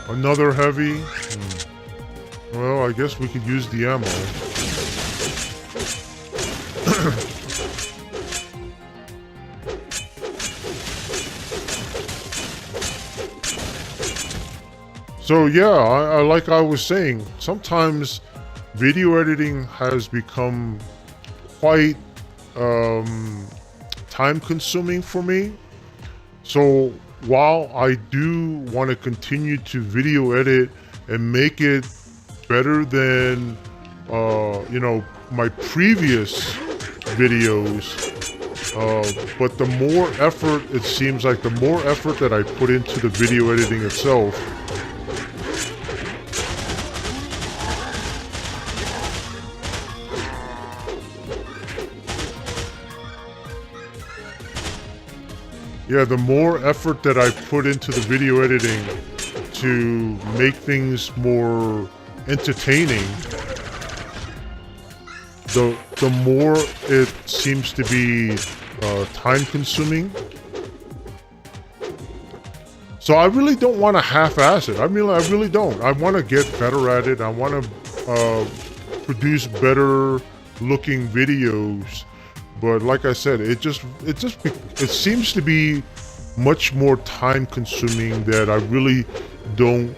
Another heavy. Well, I guess we could use the ammo. So yeah, like I was saying, sometimes video editing has become quite time consuming for me. So while I do want to continue to video edit and make it better than you know, my previous videos, but the more effort, it seems like the more effort that I put into the video editing itself, yeah, the more effort that I put into the video editing to make things more entertaining, the more it seems to be time consuming. So I really don't want to half-ass it. I mean, I really don't. I want to get better at it. I want to produce better looking videos. But like I said, it seems to be much more time consuming that I really don't.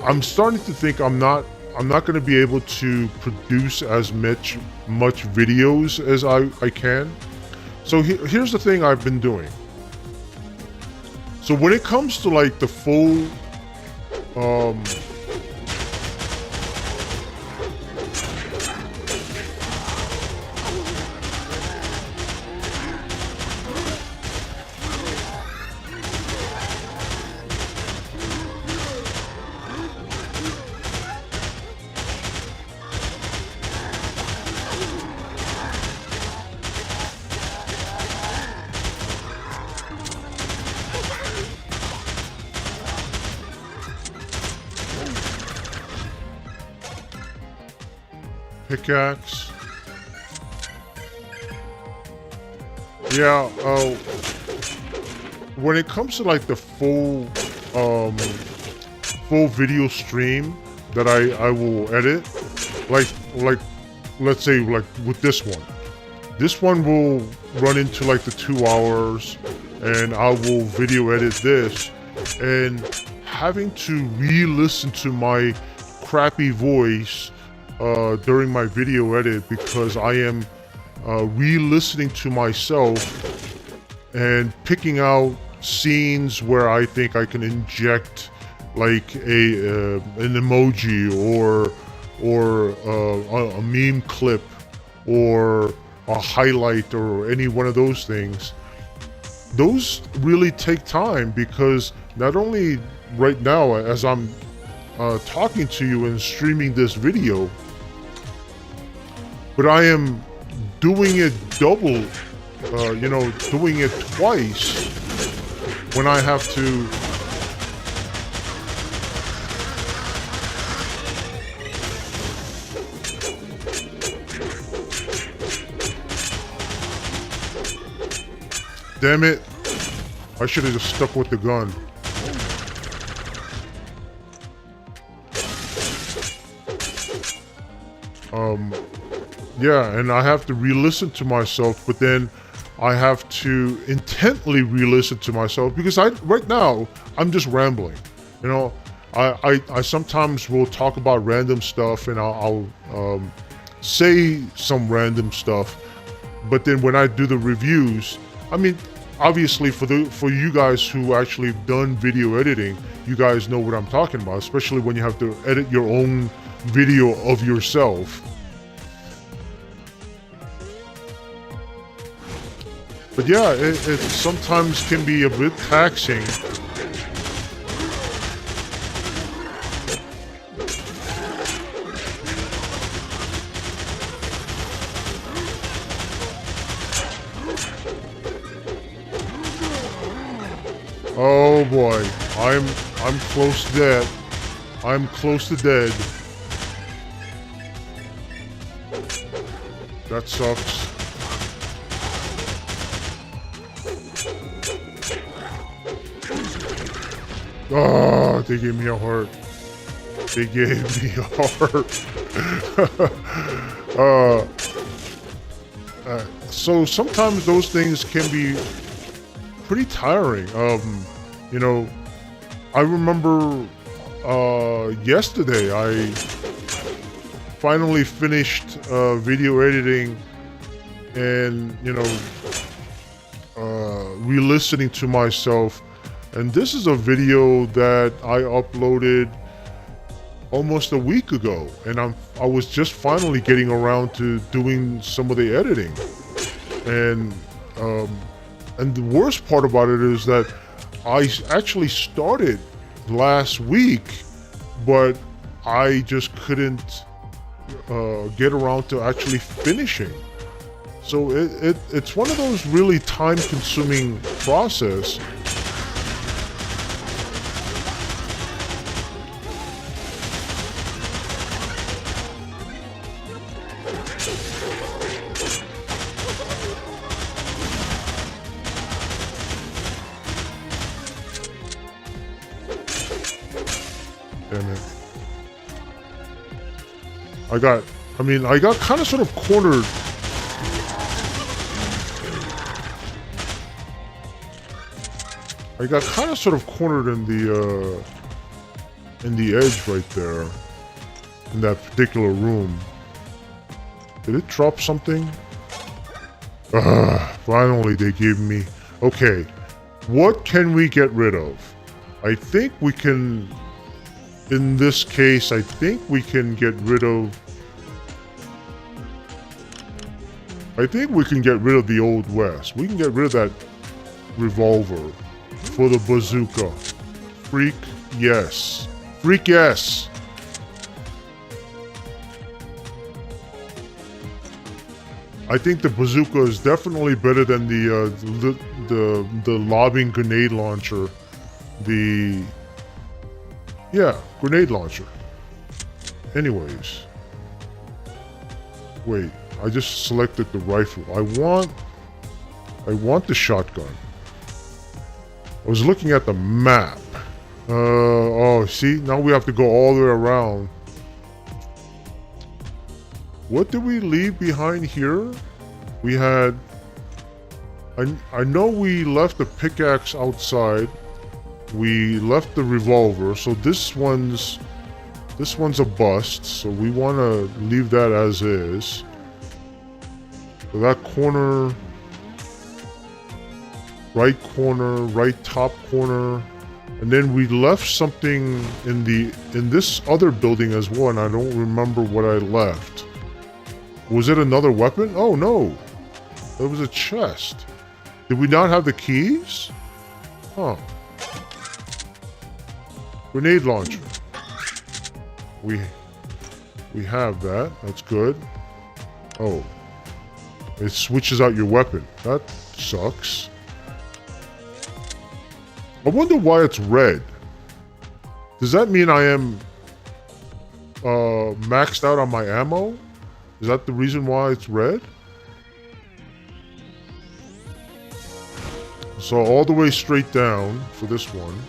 I'm starting to think I'm not going to be able to produce as much videos as I can. So here's the thing I've been doing. So when it comes to like the full pickaxe. Yeah, when it comes to like the full video stream that I will edit, like let's say like with this one will run into like the 2 hours, and I will video edit this, and having to re-listen to my crappy voice during my video edit, because I am re-listening to myself and picking out scenes where I think I can inject like an emoji or a meme clip or a highlight or any one of those things. Those really take time, because not only right now as I'm talking to you and streaming this video, but I am doing it double, you know, doing it twice when I have to damn it, I should have just stuck with the gun. Yeah, and I have to re-listen to myself, but then I have to intently re-listen to myself, because right now I'm just rambling. You know, I sometimes will talk about random stuff, and I'll say some random stuff, but then when I do the reviews, I mean, obviously for you guys who actually done video editing, you guys know what I'm talking about, especially when you have to edit your own video of yourself. But yeah, it sometimes can be a bit taxing. Oh boy, I'm close to dead. I'm close to dead. That sucks. Oh, they gave me a heart. They gave me a heart. So sometimes those things can be pretty tiring. You know, I remember yesterday I finally finished video editing and, you know, re-listening to myself. And this is a video that I uploaded almost a week ago, and I was just finally getting around to doing some of the editing. And the worst part about it is that I actually started last week, but I just couldn't get around to actually finishing. So it's one of those really time-consuming process. Damn it. I got kind of sort of cornered. I got kind of sort of cornered in the edge right there, in that particular room. Did it drop something? Finally they gave me. Okay, what can we get rid of? I think we can. In this case, I think we can get rid of. I think we can get rid of the Old West. We can get rid of that revolver for the bazooka. Freak, yes. Freak, yes. I think the bazooka is definitely better than the lobbing grenade launcher. Grenade launcher. Anyways. Wait, I just selected the rifle. I want the shotgun. I was looking at the map. Oh, see? Now we have to go all the way around. What did we leave behind here? We had... I know we left the pickaxe outside. We left the revolver, so this one's a bust, so we want to leave that as is. So that corner, right top corner, and then we left something in this other building as well, and I don't remember what I left. Was it another weapon? Oh no, it was a chest. Did we not have the keys? Huh. Grenade launcher. We have that. That's good. Oh. It switches out your weapon. That sucks. I wonder why it's red. Does that mean I am maxed out on my ammo? Is that the reason why it's red? So all the way straight down for this one.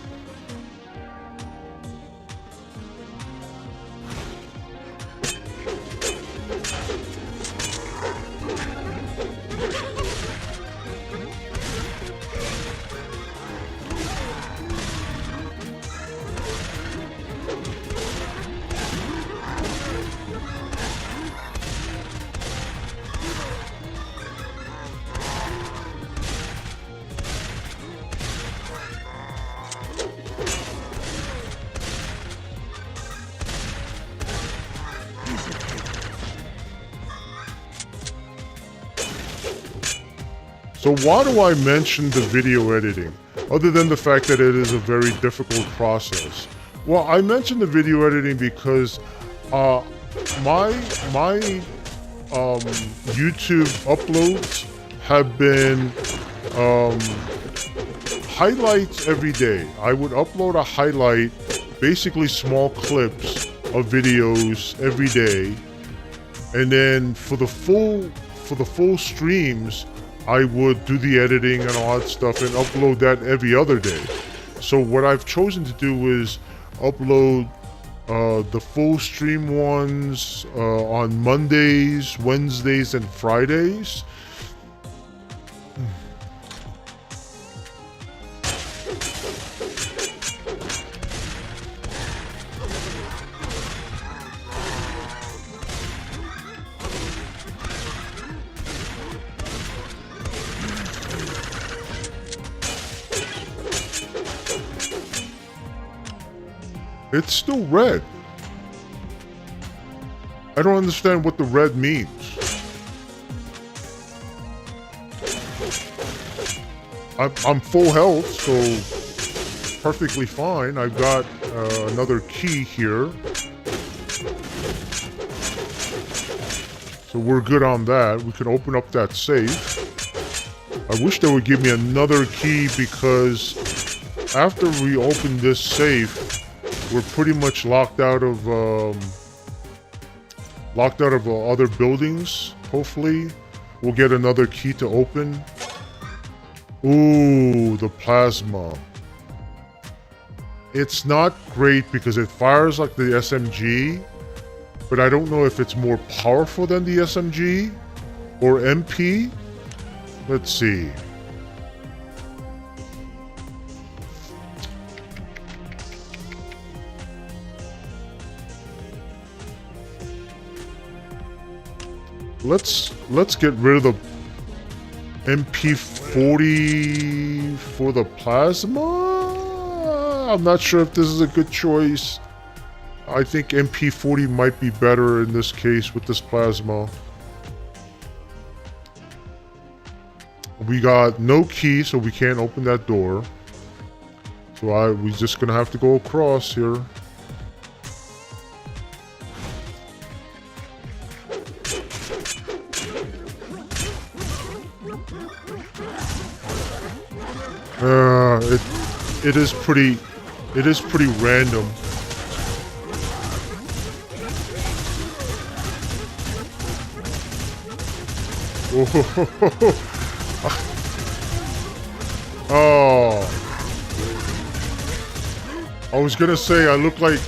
So why do I mention the video editing, other than the fact that it is a very difficult process? Well, I mentioned the video editing because my YouTube uploads have been highlights every day. I would upload a highlight, basically small clips of videos every day, and then for the full streams, I would do the editing and all that stuff and upload that every other day. So what I've chosen to do is upload the full stream ones on Mondays, Wednesdays, and Fridays. It's still red. I don't understand what the red means. I'm full health, so perfectly fine. I've got another key here. So we're good on that. We can open up that safe. I wish they would give me another key because after we open this safe, we're pretty much locked out of other buildings. Hopefully, we'll get another key to open. Ooh, the plasma. It's not great because it fires like the SMG, but I don't know if it's more powerful than the SMG or MP. Let's see. Let's get rid of the MP40 for the plasma. I'm not sure if this is a good choice. I think MP40 might be better in this case with this plasma. We got no key, so we can't open that door. So we're just gonna have to go across here. It is pretty random. Oh, I was gonna say I look like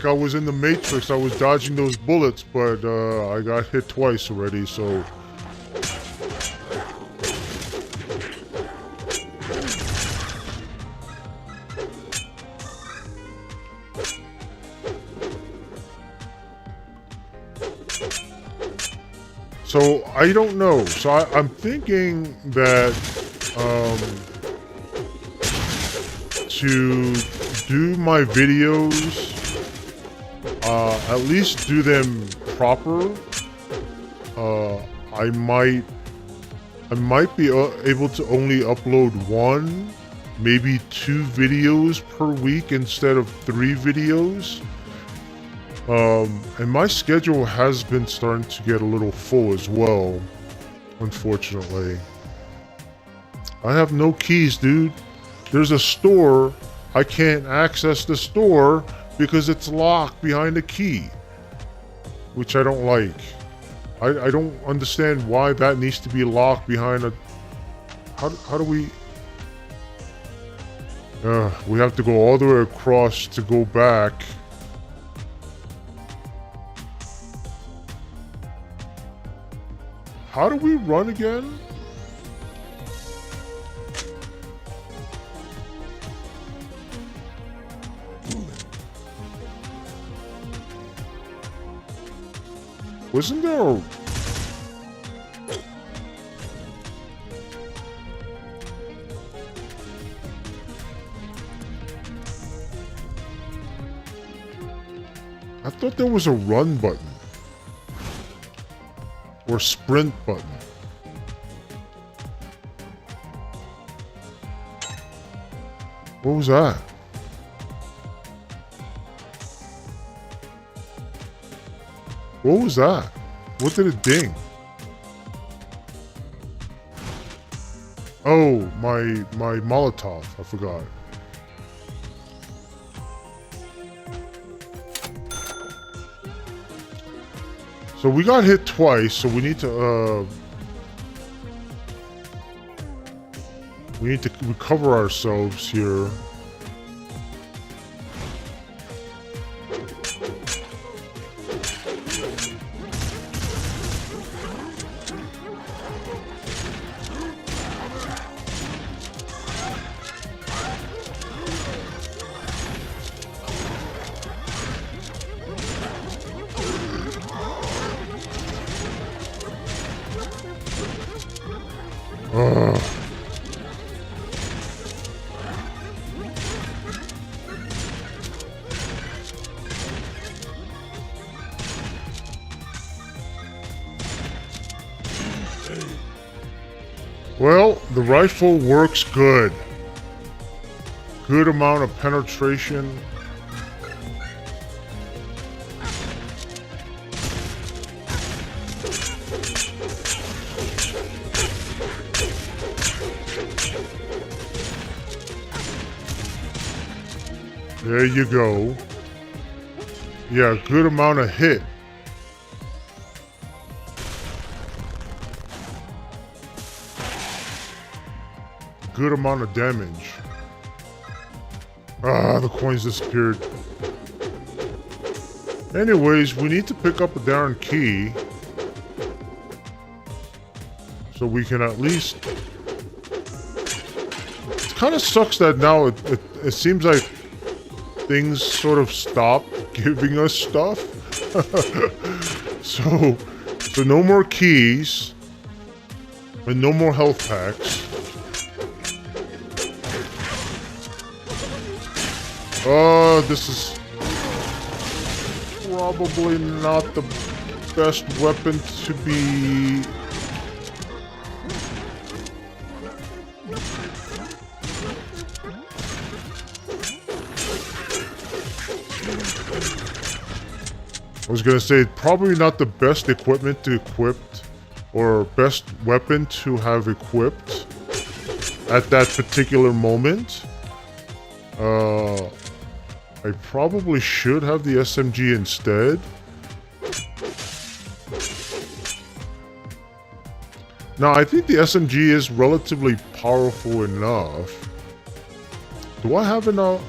I was in the Matrix. I was dodging those bullets, but I got hit twice already, so... So, I don't know. So, I'm thinking that, to do my videos, at least do them proper. I might be able to only upload 1, maybe 2 videos per week instead of 3 videos. And my schedule has been starting to get a little full as well, unfortunately. I have no keys, dude. There's a store. I can't access the store because it's locked behind a key, which I don't like. I don't understand why that needs to be locked behind a... How do we... we have to go all the way across to go back. How do we run again? Wasn't there a... I thought there was a run button. Or sprint button. What was that? What was that? What did it ding? Oh, my Molotov. I forgot. So we got hit twice, so we need to recover ourselves here. Ugh. Well, the rifle works good. Good amount of penetration. There you go. Yeah, good amount of hit. Good amount of damage. Ah, the coins disappeared. Anyways, we need to pick up a darn key. So we can at least... It kind of sucks that now it seems like things sort of stop giving us stuff. So no more keys. And no more health packs. This is probably not the best weapon to be... I was gonna say, probably not the best equipment to equip, or best weapon to have equipped at that particular moment. I probably should have the SMG instead. Now, I think the SMG is relatively powerful enough. Do I have enough?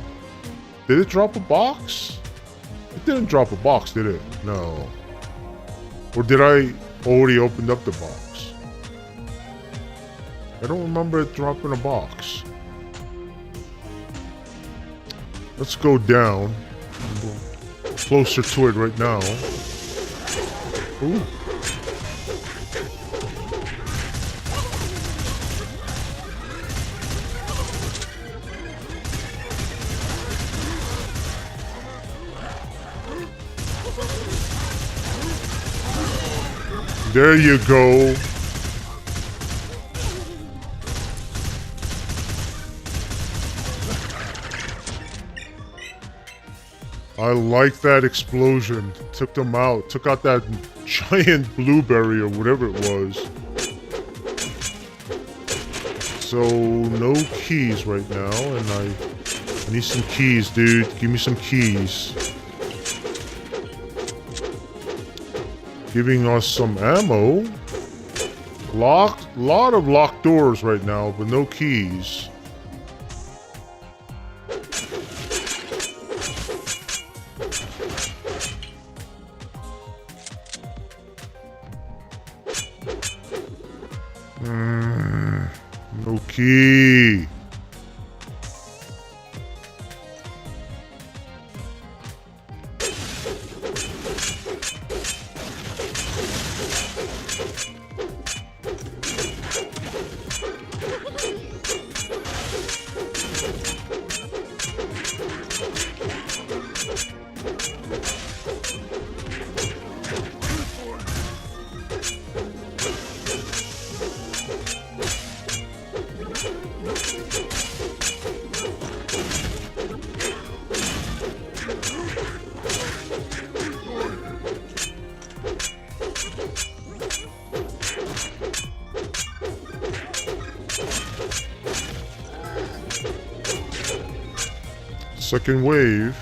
Did it drop a box? It didn't drop a box, did it? No. Or did I already open up the box? I don't remember it dropping a box. Let's go down. Closer to it right now. Ooh. There you go. I like that explosion. Took them out. Took out that giant blueberry or whatever it was. So, no keys right now. And I need some keys, dude. Give me some keys. Giving us some ammo. Lot of locked doors right now, but no keys. No key. Second wave.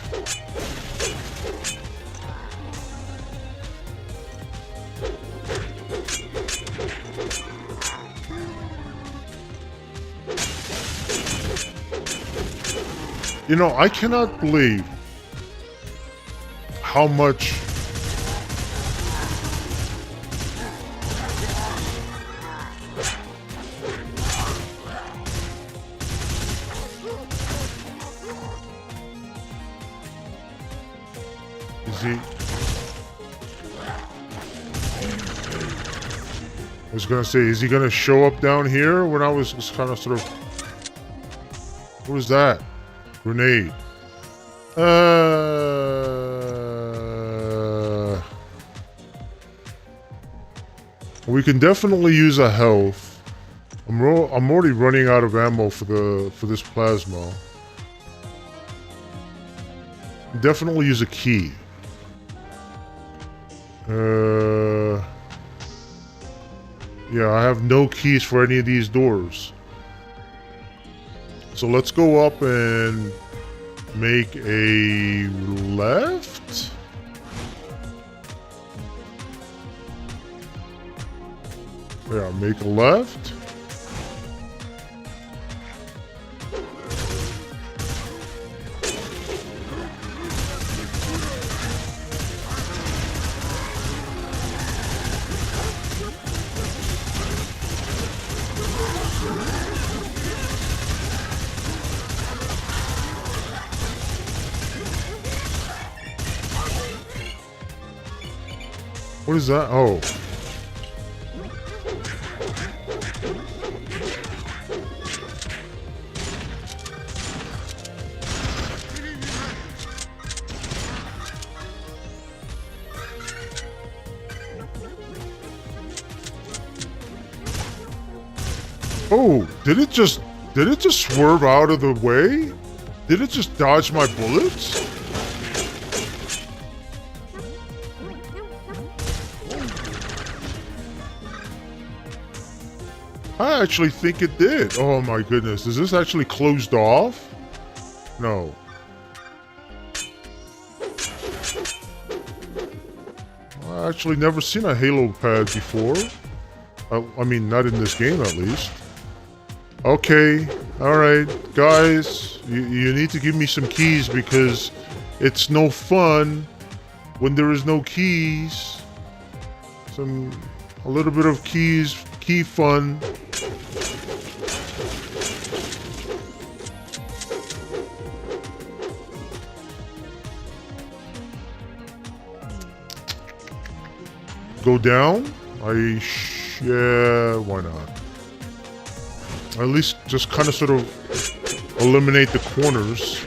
You know, I cannot believe how much I was gonna say, is he gonna show up down here when I was just kind of sort of... What was that? Grenade. We can definitely use a health. I'm already running out of ammo for this plasma. Definitely use a key. Yeah, I have no keys for any of these doors. So let's go up and make a left. Yeah, make a left. What is that? Oh. Oh, did it just swerve out of the way? Did it just dodge my bullets? I actually think it did. Oh my goodness. Is this actually closed off? No. I actually never seen a Halo pad before. I mean, not in this game at least. Okay. Alright. Guys, you need to give me some keys because it's no fun when there is no keys. A little bit of key fun. Go down? Yeah, why not? At least just kind of sort of eliminate the corners.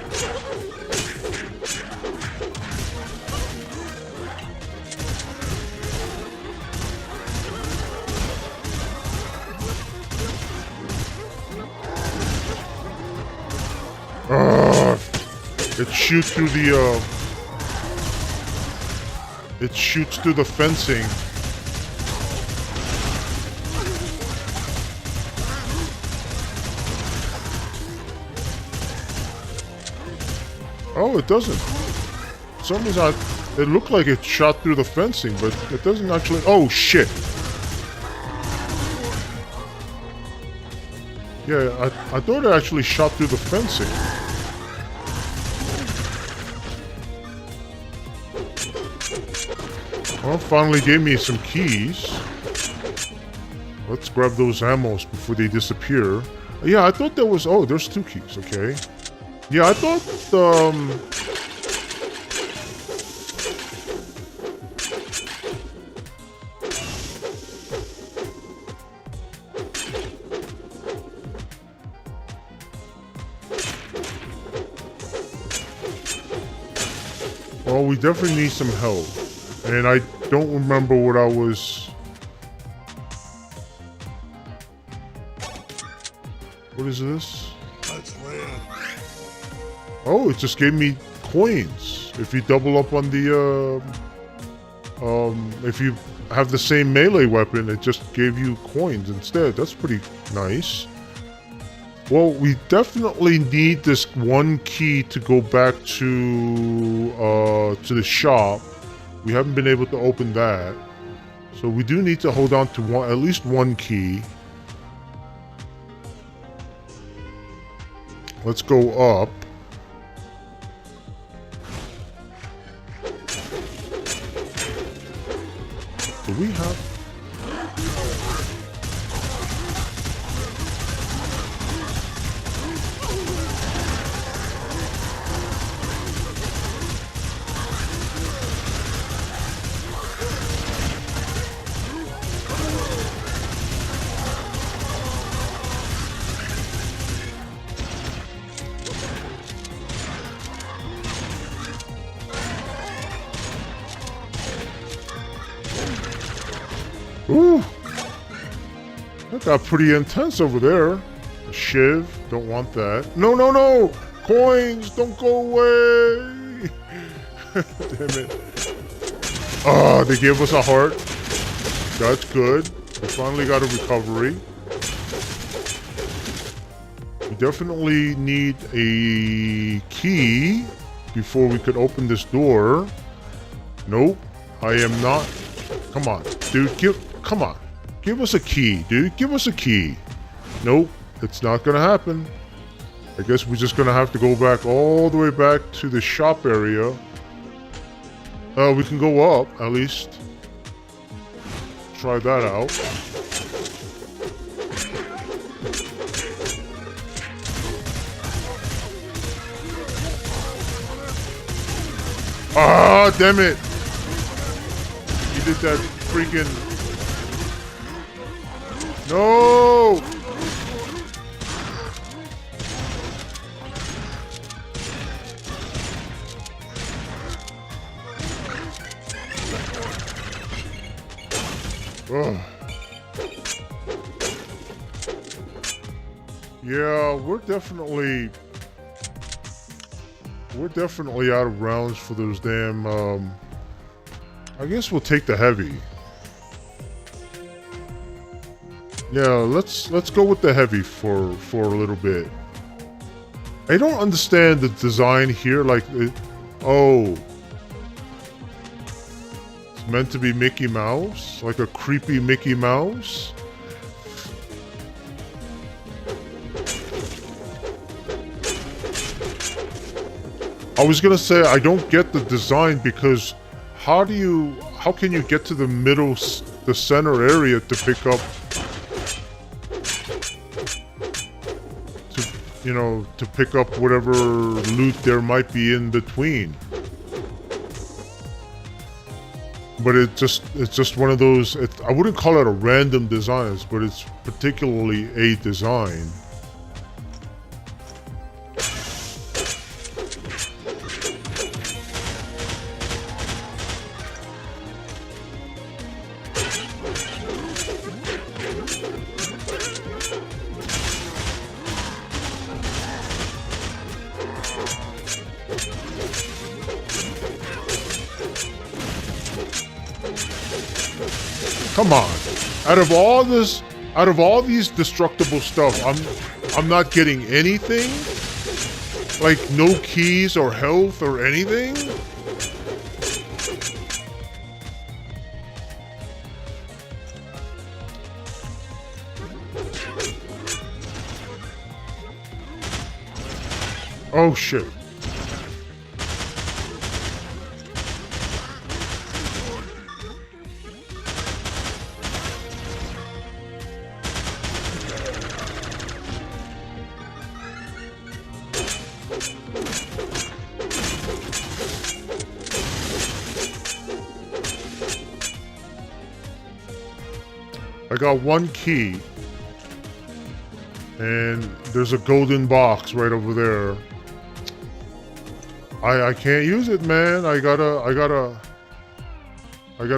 It shoots through the it shoots through the fencing. Oh, it doesn't. For some reason, it looked like it shot through the fencing, but it doesn't actually. Oh shit! Yeah, I thought it actually shot through the fencing. Well, finally gave me some keys. Let's grab those ammos before they disappear. Yeah, I thought there was... Oh, there's 2 keys, okay. Yeah, I thought, Well, we definitely need some help. And I don't remember what I was... What is this? Oh, it just gave me coins. If you double up on the, if you have the same melee weapon, it just gave you coins instead. That's pretty nice. Well, we definitely need this 1 key to go back to the shop. We haven't been able to open that. So we do need to hold on to at least 1 key. Let's go up. Do we have... Ooh. That got pretty intense over there. A shiv. Don't want that. No, no, no! Coins! Don't go away! Damn it. Oh, they gave us a heart. That's good. We finally got a recovery. We definitely need a key before we could open this door. Nope. I am not. Come on, dude. Come on. Give us a key, dude. Give us a key. Nope. It's not gonna happen. I guess we're just gonna have to go back all the way back to the shop area. We can go up, at least. Try that out. Ah, damn it! You did that freaking... No! Ugh. Yeah, we're definitely out of rounds for those damn, I guess we'll take the heavy. Yeah, let's go with the heavy for a little bit. I don't understand the design here, like, oh. It's meant to be Mickey Mouse? Like a creepy Mickey Mouse? I was gonna say, I don't get the design because how can you get to the middle, the center area to pick up, to pick up whatever loot there might be in between. But it's just one of those, I wouldn't call it a random design, but it's particularly a design. Come on. Out of all these destructible stuff, I'm not getting anything? Like no keys or health or anything? Oh shit. I got one key, and there's a golden box right over there. I can't use it, man. I gotta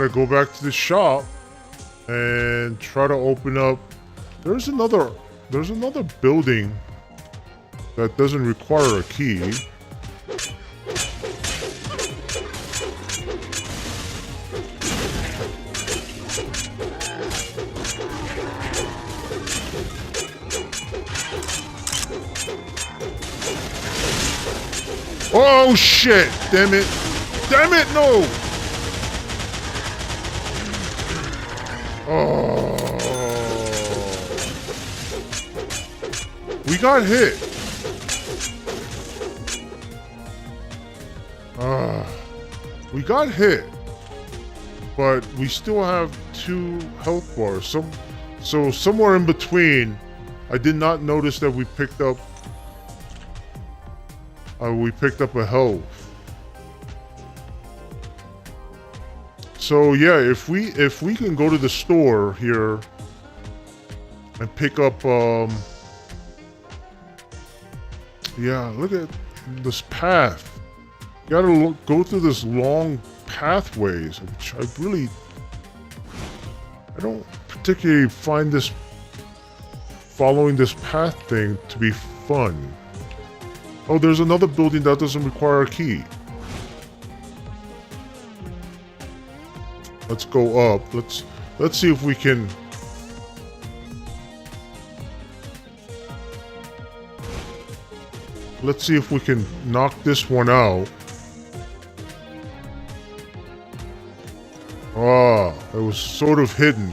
go back to the shop and try to open up. There's another building that doesn't require a key. Oh shit! Damn it! Damn it! No! Oh, we got hit. We got hit, but we still have 2 health bars. So somewhere in between, I did not notice that we picked up. We picked up a health. So yeah, if we can go to the store here and pick up, yeah, look at this path. You gotta go through this long pathways, which I I don't particularly find this following this path thing to be fun. Oh, there's another building that doesn't require a key. Let's go up. Let's see if we can. Let's see if we can knock this one out. Ah, it was sort of hidden.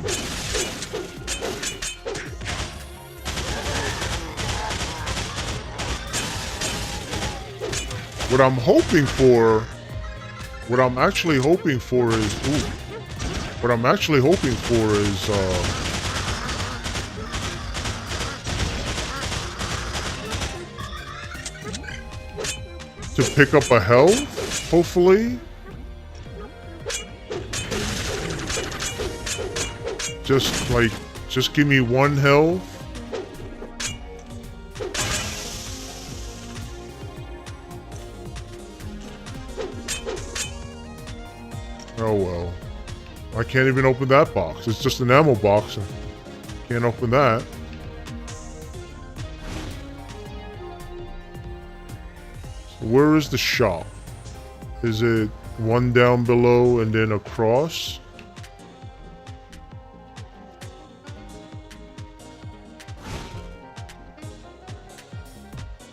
What I'm hoping for, what I'm actually hoping for is, to pick up a health, hopefully. Just give me one health. Oh well. I can't even open that box. It's just an ammo box. Can't open that. So where is the shop? Is it one down below and then across?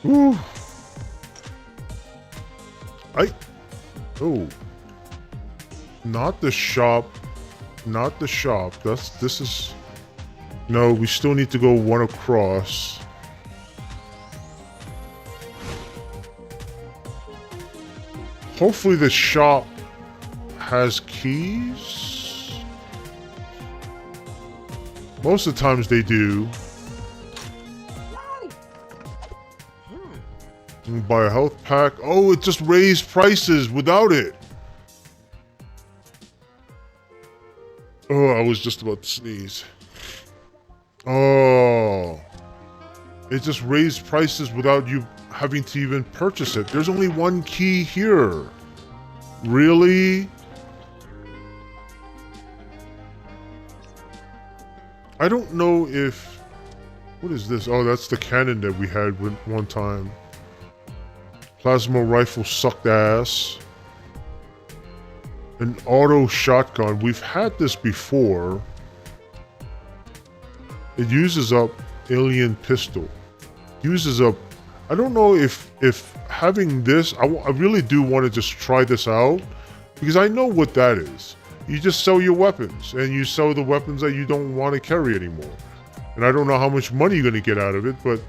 Ooh. Oh. Not the shop. Not the shop. This is... No, we still need to go one across. Hopefully the shop has keys. Most of the times they do. Buy a health pack. Oh, it just raised prices without it. Oh, I was just about to sneeze. Oh. It just raised prices without you having to even purchase it. There's only one key here. Really? I don't know if... What is this? Oh, that's the cannon that we had one time. Plasma rifle sucked ass. An auto shotgun. We've had this before. It uses up alien pistol. Uses up... I don't know if having this... I really do want to just try this out. Because I know what that is. You just sell your weapons. And you sell the weapons that you don't want to carry anymore. And I don't know how much money you're going to get out of it. But...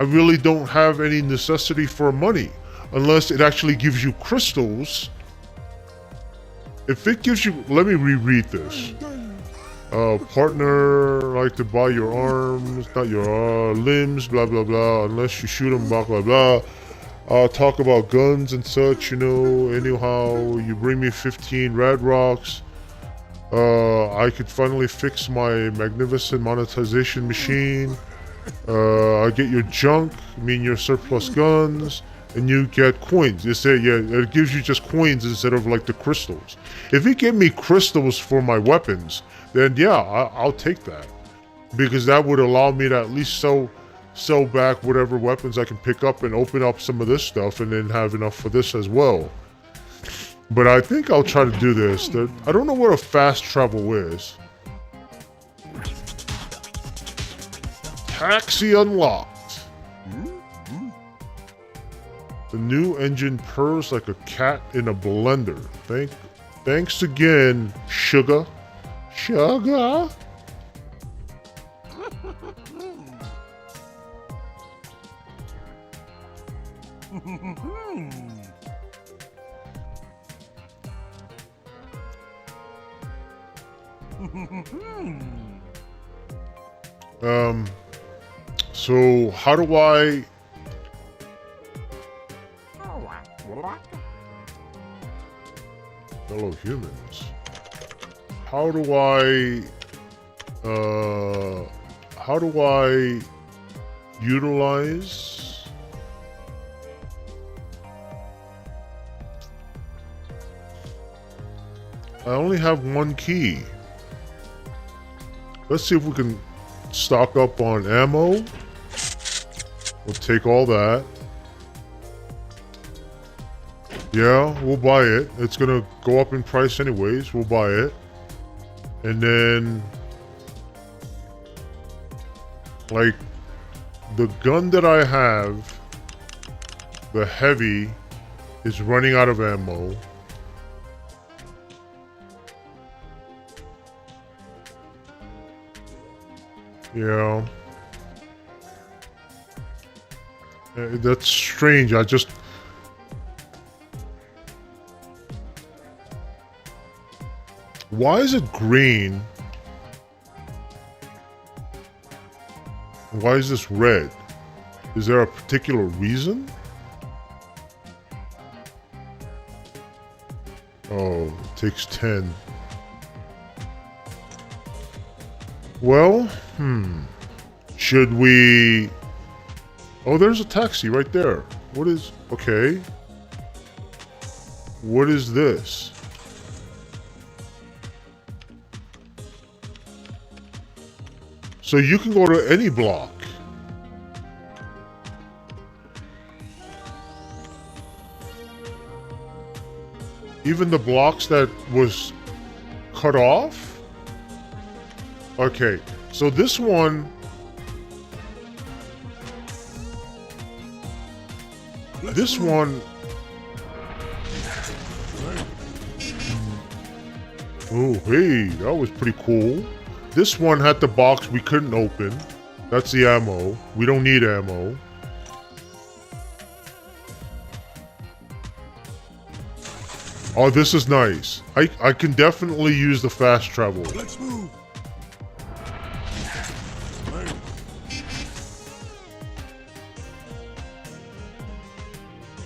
I really don't have any necessity for money unless it actually gives you crystals. If it gives you, let me reread this. Partner like to buy your arms, not your limbs, blah blah blah. Unless you shoot them, blah blah blah. Talk about guns and such, you know. Anyhow, you bring me 15 rad rocks. I could finally fix my magnificent monetization machine. I get your junk, mean your surplus guns, and you get coins. They say, yeah, it gives you just coins instead of like the crystals. If it gave me crystals for my weapons, then yeah, I'll take that. Because that would allow me to at least sell back whatever weapons I can pick up and open up some of this stuff and then have enough for this as well. But I think I'll try to do this. I don't know what a fast travel is. Taxi unlocked. The new engine purrs like a cat in a blender. Thanks again, sugar. Sugar? So how do I... Fellow humans. How do I utilize... I only have one key. Let's see if we can stock up on ammo. We'll take all that. Yeah, we'll buy it. It's gonna go up in price anyways. We'll buy it. And then, like, the gun that I have, the heavy, is running out of ammo. Yeah. That's strange. I just... Why is it green? Why is this red? Is there a particular reason? Oh, it takes 10. Well, should we... Oh, there's a taxi right there. What is... Okay. What is this? So you can go to any block. Even the blocks that was cut off? Okay, so this one... This one... Oh, hey, that was pretty cool. This one had the box we couldn't open. That's the ammo. We don't need ammo. Oh, this is nice. I can definitely use the fast travel. Let's move.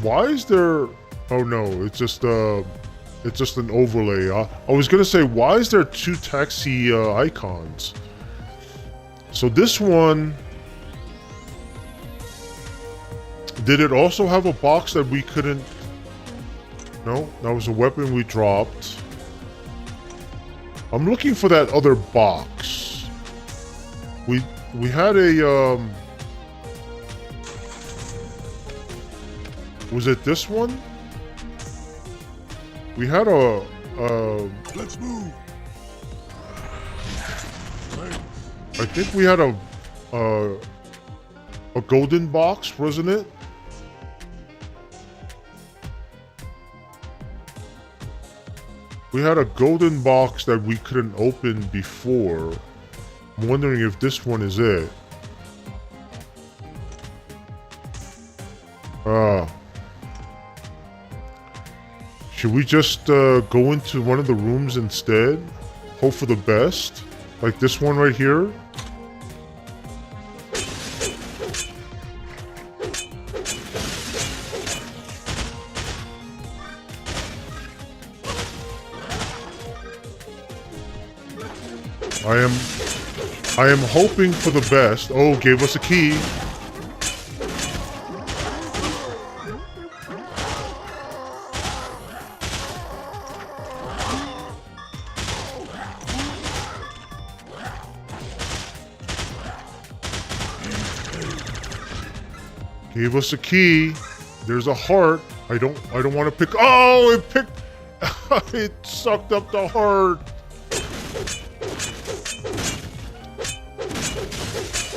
Why is there... Oh no, it's just an overlay. I was gonna say, why is there two taxi icons? So this one... Did it also have a box that we couldn't... No, that was a weapon we dropped. I'm looking for that other box. We had a was it this one? We had a Let's move. I think we had a golden box, wasn't it? We had a golden box that we couldn't open before. I'm wondering if this one is it. Should we just go into one of the rooms instead? Hope for the best? Like this one right here? I am hoping for the best. Oh, gave us a key. Gave us a key. There's a heart. I don't want to pick. Oh, it picked. It sucked up the heart.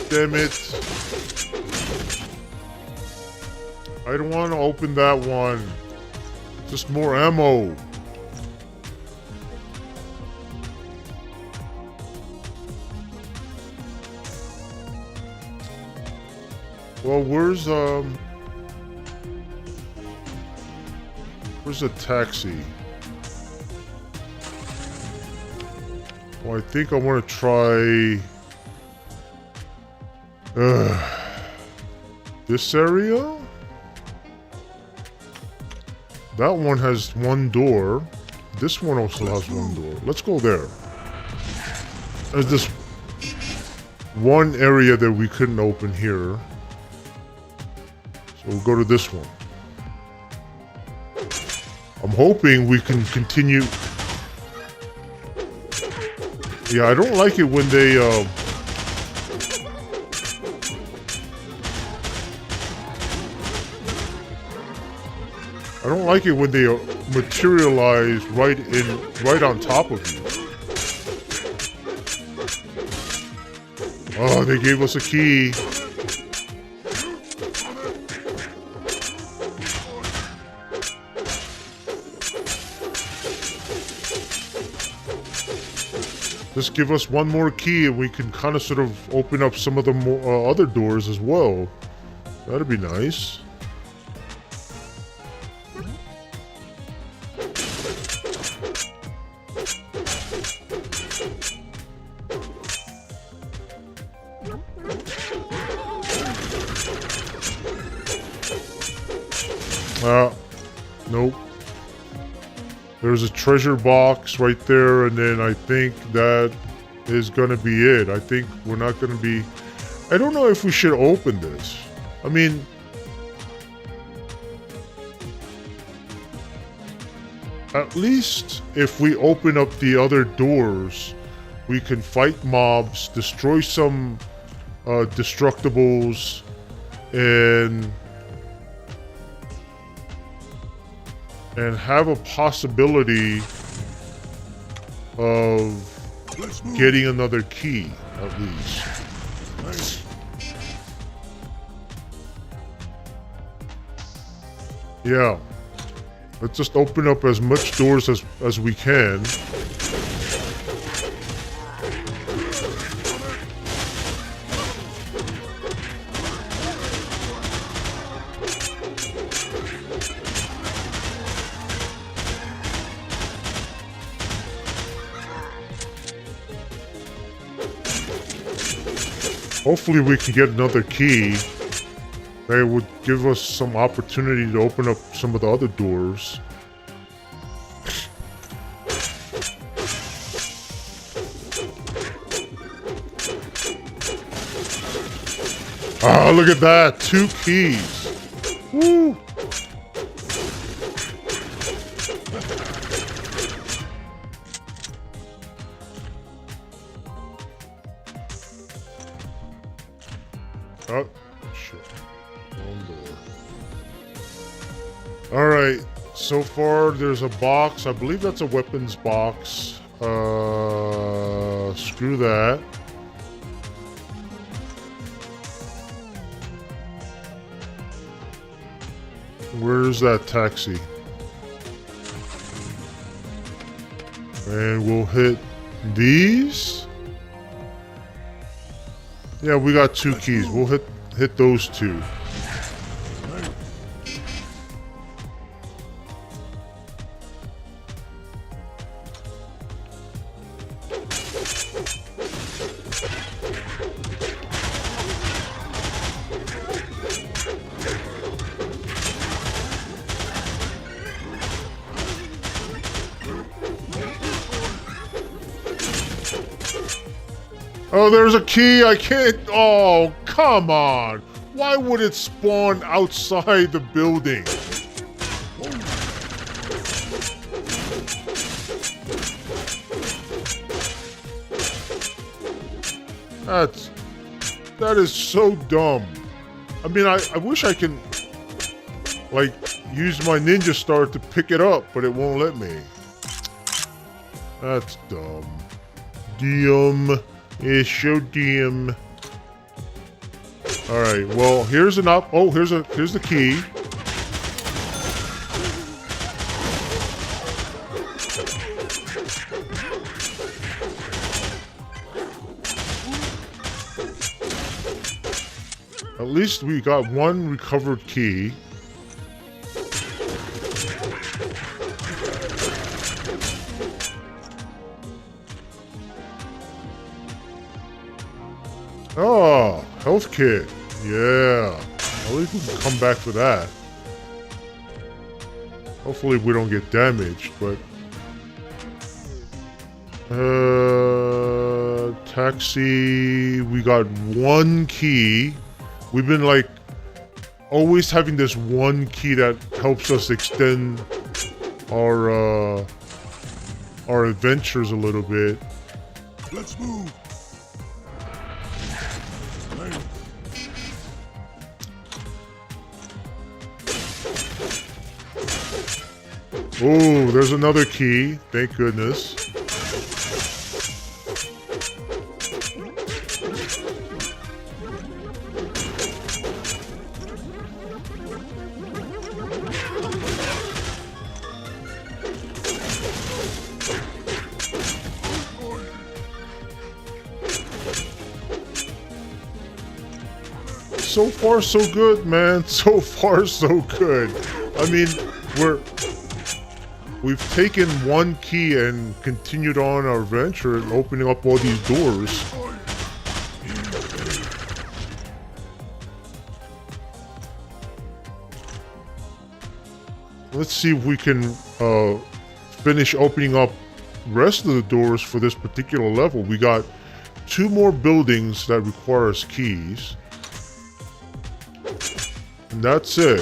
Damn it. I don't want to open that one. Just more ammo. Well, where's the taxi? Well, I think I want to try this area. That one has one door. This one also has one door. Let's go there. There's this one area that we couldn't open here. So we'll go to this one. I'm hoping we can continue. Yeah, I don't like it when they, I don't like it when they materialize right on top of you. Oh, they gave us a key. Just give us one more key and we can kind of sort of open up some of the other doors as well. That'd be nice. Nope. There's a treasure box right there, and then I think that is gonna be it. I think we're not gonna be... I don't know if we should open this. I mean... At least if we open up the other doors, we can fight mobs, destroy some destructibles, and have a possibility of getting another key, at least. Nice. Yeah. Let's just open up as much doors as we can. Hopefully we can get another key. That would give us some opportunity to open up some of the other doors. Ah, look at that! 2 keys! Woo! Oh, shit. Wrong door. Alright, so far there's a box. I believe that's a weapons box. Screw that. Where's that taxi? And we'll hit these. Yeah, we got 2 keys. We'll hit those 2. Oh, there's a key. I can't. Oh, come on. Why would it spawn outside the building? That is so dumb. I mean, I wish I can, like, use my ninja star to pick it up, but it won't let me. That's dumb. Dumb. It's so dumb. All right. Well, here's an op. Oh, here's the key. At least we got 1 recovered key. Oh, health kit. Yeah. At least we can come back for that. Hopefully we don't get damaged, but... Taxi... We got 1 key. We've been, like, always having this 1 key that helps us extend our adventures a little bit. Let's move. Oh, there's another key. Thank goodness. So far, so good, man. So far, so good. I mean, we've taken one key and continued on our venture and opening up all these doors. Let's see if we can finish opening up the rest of the doors for this particular level. We got 2 more buildings that require us keys. And that's it.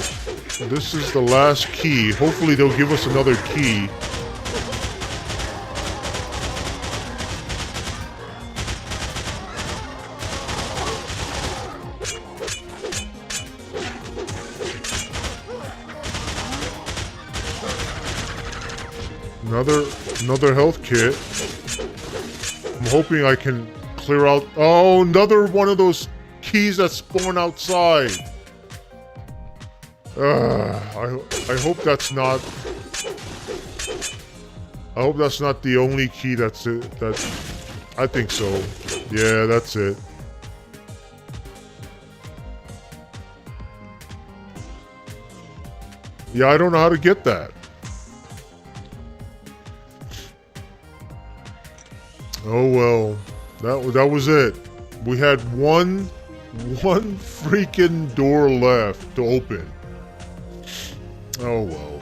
This is the last key. Hopefully they'll give us another key. Another health kit. I'm hoping I can clear out. Oh, another one of those keys that spawn outside. I hope that's not. I hope that's not the only key. That's it. I think so. Yeah, that's it. Yeah, I don't know how to get that. Oh well, that was it. We had one freaking door left to open. Oh well.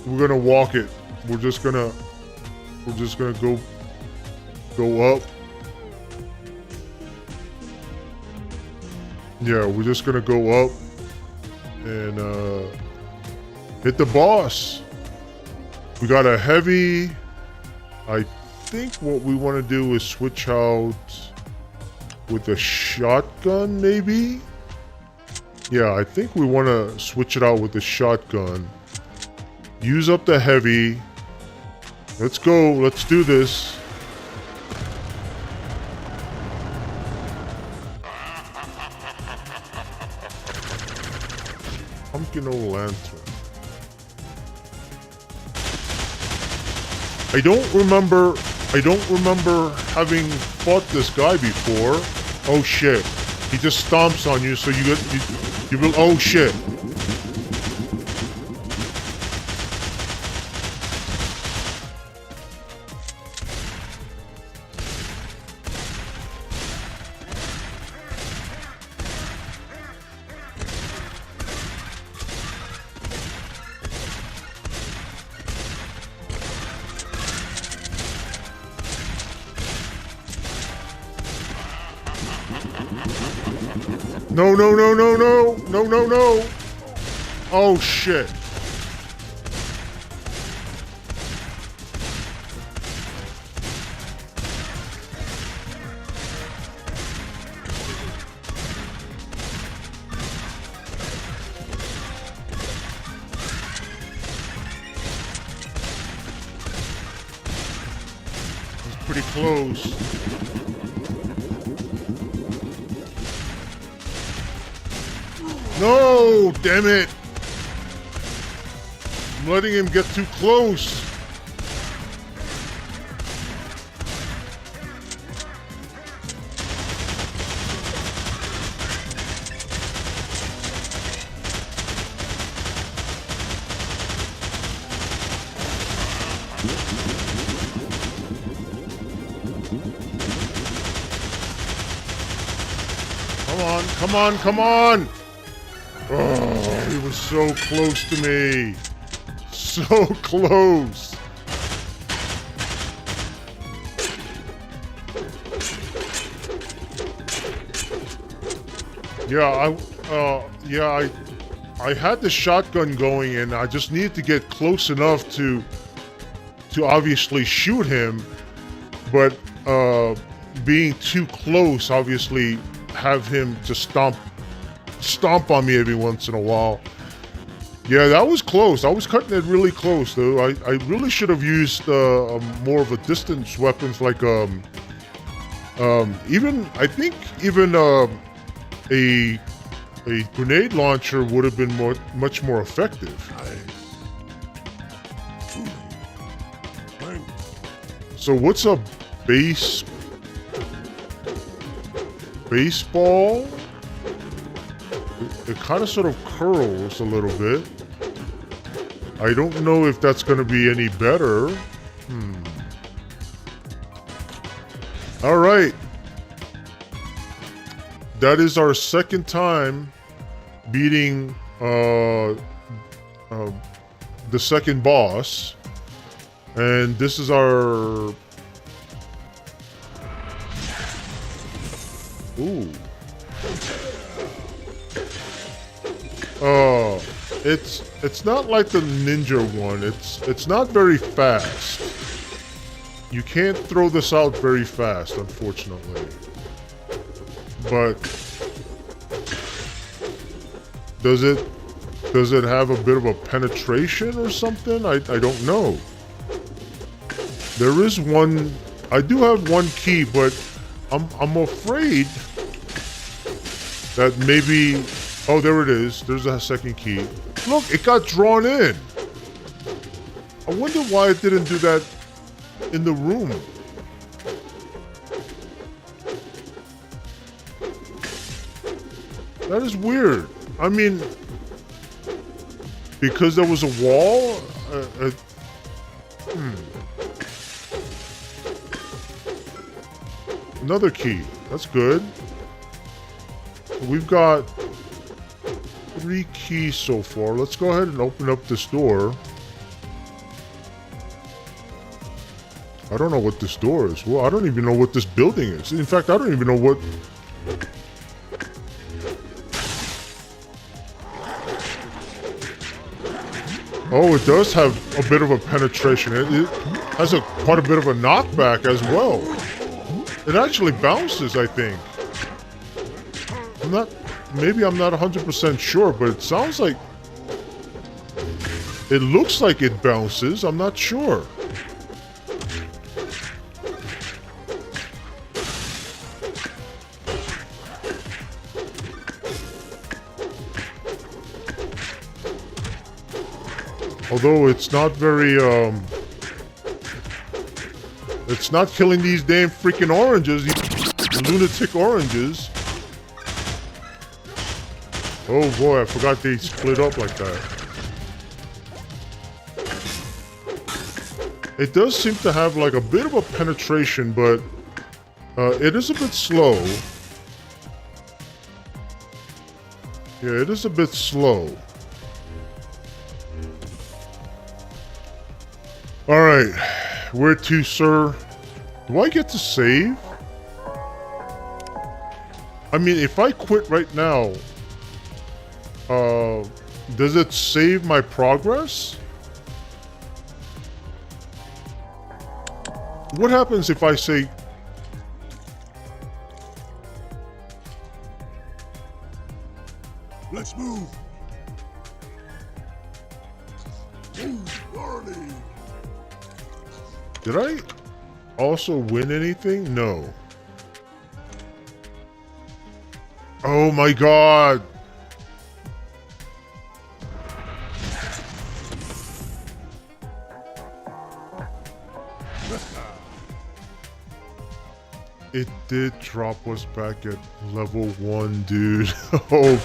We're gonna walk it. We're just gonna go up. Yeah, we're just gonna go up and hit the boss. We got a heavy. I think what we want to do is switch out with a shotgun, maybe? Yeah, I think we want to switch it out with the shotgun. Use up the heavy. Let's go. Let's do this. Pumpkin old lantern. I don't remember having fought this guy before. Oh shit. He just stomps on you, so you will. Oh shit. No, no, no, no, no, no, no, no. Oh, shit. It's pretty close. No, damn it. I'm letting him get too close. Come on, come on, come on. Oh, he was so close to me. So close. Yeah, I had the shotgun going and I just needed to get close enough to to obviously shoot him, but being too close, obviously have him to stomp on me every once in a while. Yeah, that was close. I was cutting it really close, though. I really should have used more of a distance weapons, like even a grenade launcher would have been much more effective. So what's a baseball? It kind of sort of curls a little bit. I don't know if that's going to be any better. All right. That is our second time beating the second boss. And this is our... Ooh. It's not like the ninja one. It's not very fast. You can't throw this out very fast, unfortunately. But does it have a bit of a penetration or something? I don't know. There is one. I do have one key, but I'm afraid that maybe. Oh, there it is. There's a second key. Look, it got drawn in. I wonder why it didn't do that in the room. That is weird. I mean, because there was a wall? Another key. That's good. We've got 3 keys so far. Let's go ahead and open up this door. I don't know what this door is. Well, I don't even know what this building is. In fact, I don't even know what... Oh, it does have a bit of a penetration. It has quite a bit of a knockback as well. It actually bounces, I think. Maybe I'm not 100% sure, but it sounds like... It looks like it bounces. I'm not sure. Although it's not very, it's not killing these damn freaking oranges, these lunatic oranges. Oh boy, I forgot they split up like that. It does seem to have like a bit of a penetration, but it is a bit slow. Yeah, it is a bit slow. Alright, where to, sir? Do I get to save? I mean, if I quit right now, does it save my progress? What happens if I say... Let's move! Move, Barney! Did I also win anything? No. Oh my god! It did drop us back at level 1, dude. Oh,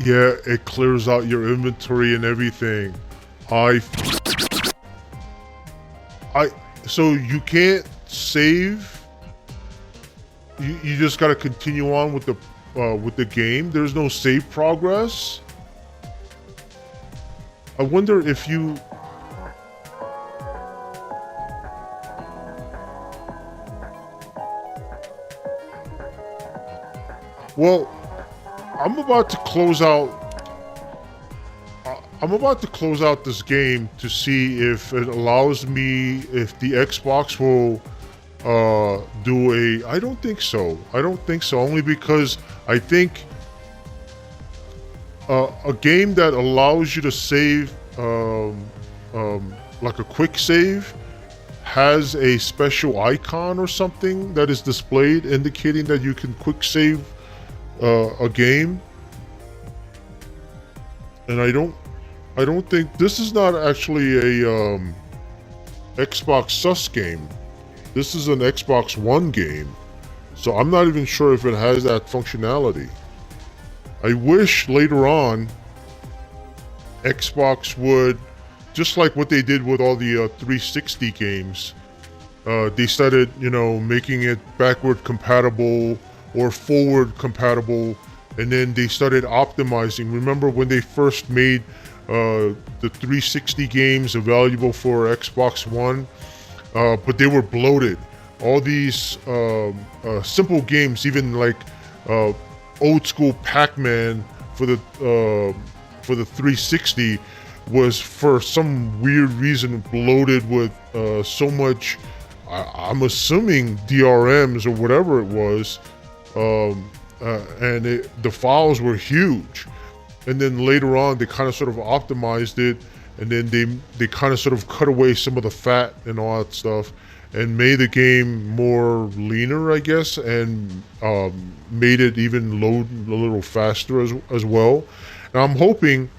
yeah, it clears out your inventory and everything. So you can't save? You just gotta continue on with the game? There's no save progress? I wonder if you... Well, I'm about to close out. I'm about to close out this game to see if it allows me, if the Xbox will do a. I don't think so. I don't think so. Only because I think a game that allows you to save, like a quick save, has a special icon or something that is displayed indicating that you can quick save a game. And I don't think this is not actually a Xbox Sus game. This is an Xbox One game. So I'm not even sure if it has that functionality. I wish later on Xbox would, just like what they did with all the 360 games, they started, making it backward compatible or forward compatible, and then they started optimizing. Remember when they first made the 360 games available for Xbox One, but they were bloated. All these simple games, even like old school Pac-Man for the 360, was for some weird reason bloated with so much, I'm assuming DRMs or whatever it was, and the files were huge. And then later on they kind of sort of optimized it, and then they kind of sort of cut away some of the fat and all that stuff and made the game more leaner, I guess, and made it even load a little faster as well. And I'm hoping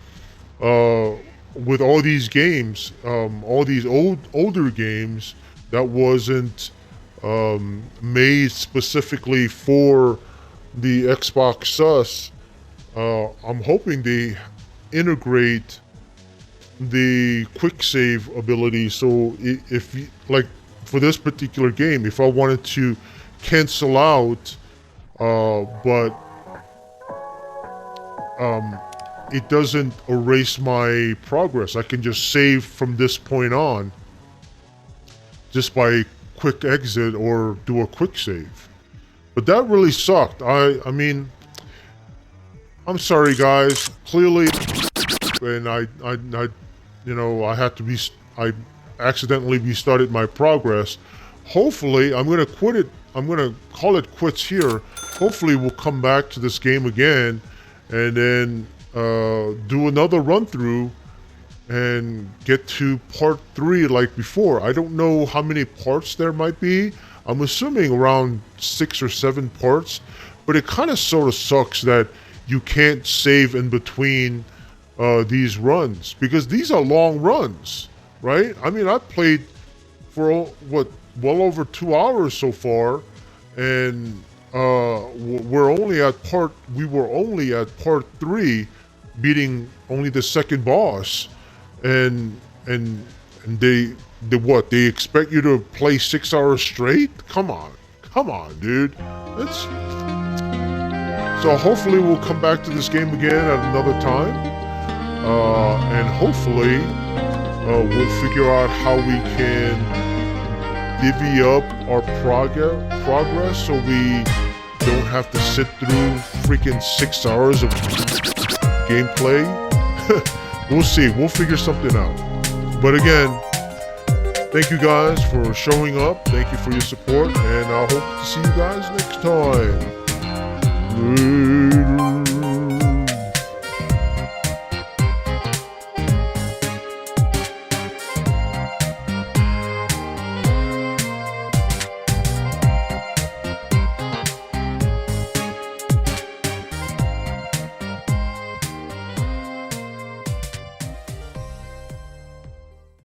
with all these games, all these older games that wasn't made specifically for the Xbox Sus, I'm hoping they integrate the quick save ability. So if like for this particular game, if I wanted to cancel out, but it doesn't erase my progress, I can just save from this point on just by quick exit or do a quick save. But that really sucked. I mean, I'm sorry guys, clearly, and I accidentally restarted my progress. Hopefully, I'm gonna quit it. I'm gonna call it quits here. Hopefully we'll come back to this game again and then do another run through and get to part 3 like before. I don't know how many parts there might be. I'm assuming around 6 or 7 parts, but it kind of sort of sucks that you can't save in between these runs, because these are long runs, right? I mean, I've played for well over 2 hours so far, and we were only at part 3, beating only the second boss, and they expect you to play 6 hours straight? Come on, dude. So hopefully we'll come back to this game again at another time, and hopefully we'll figure out how we can divvy up our progress so we don't have to sit through freaking 6 hours of gameplay. We'll see. We'll figure something out. But again, thank you guys for showing up. Thank you for your support, and I hope to see you guys next time.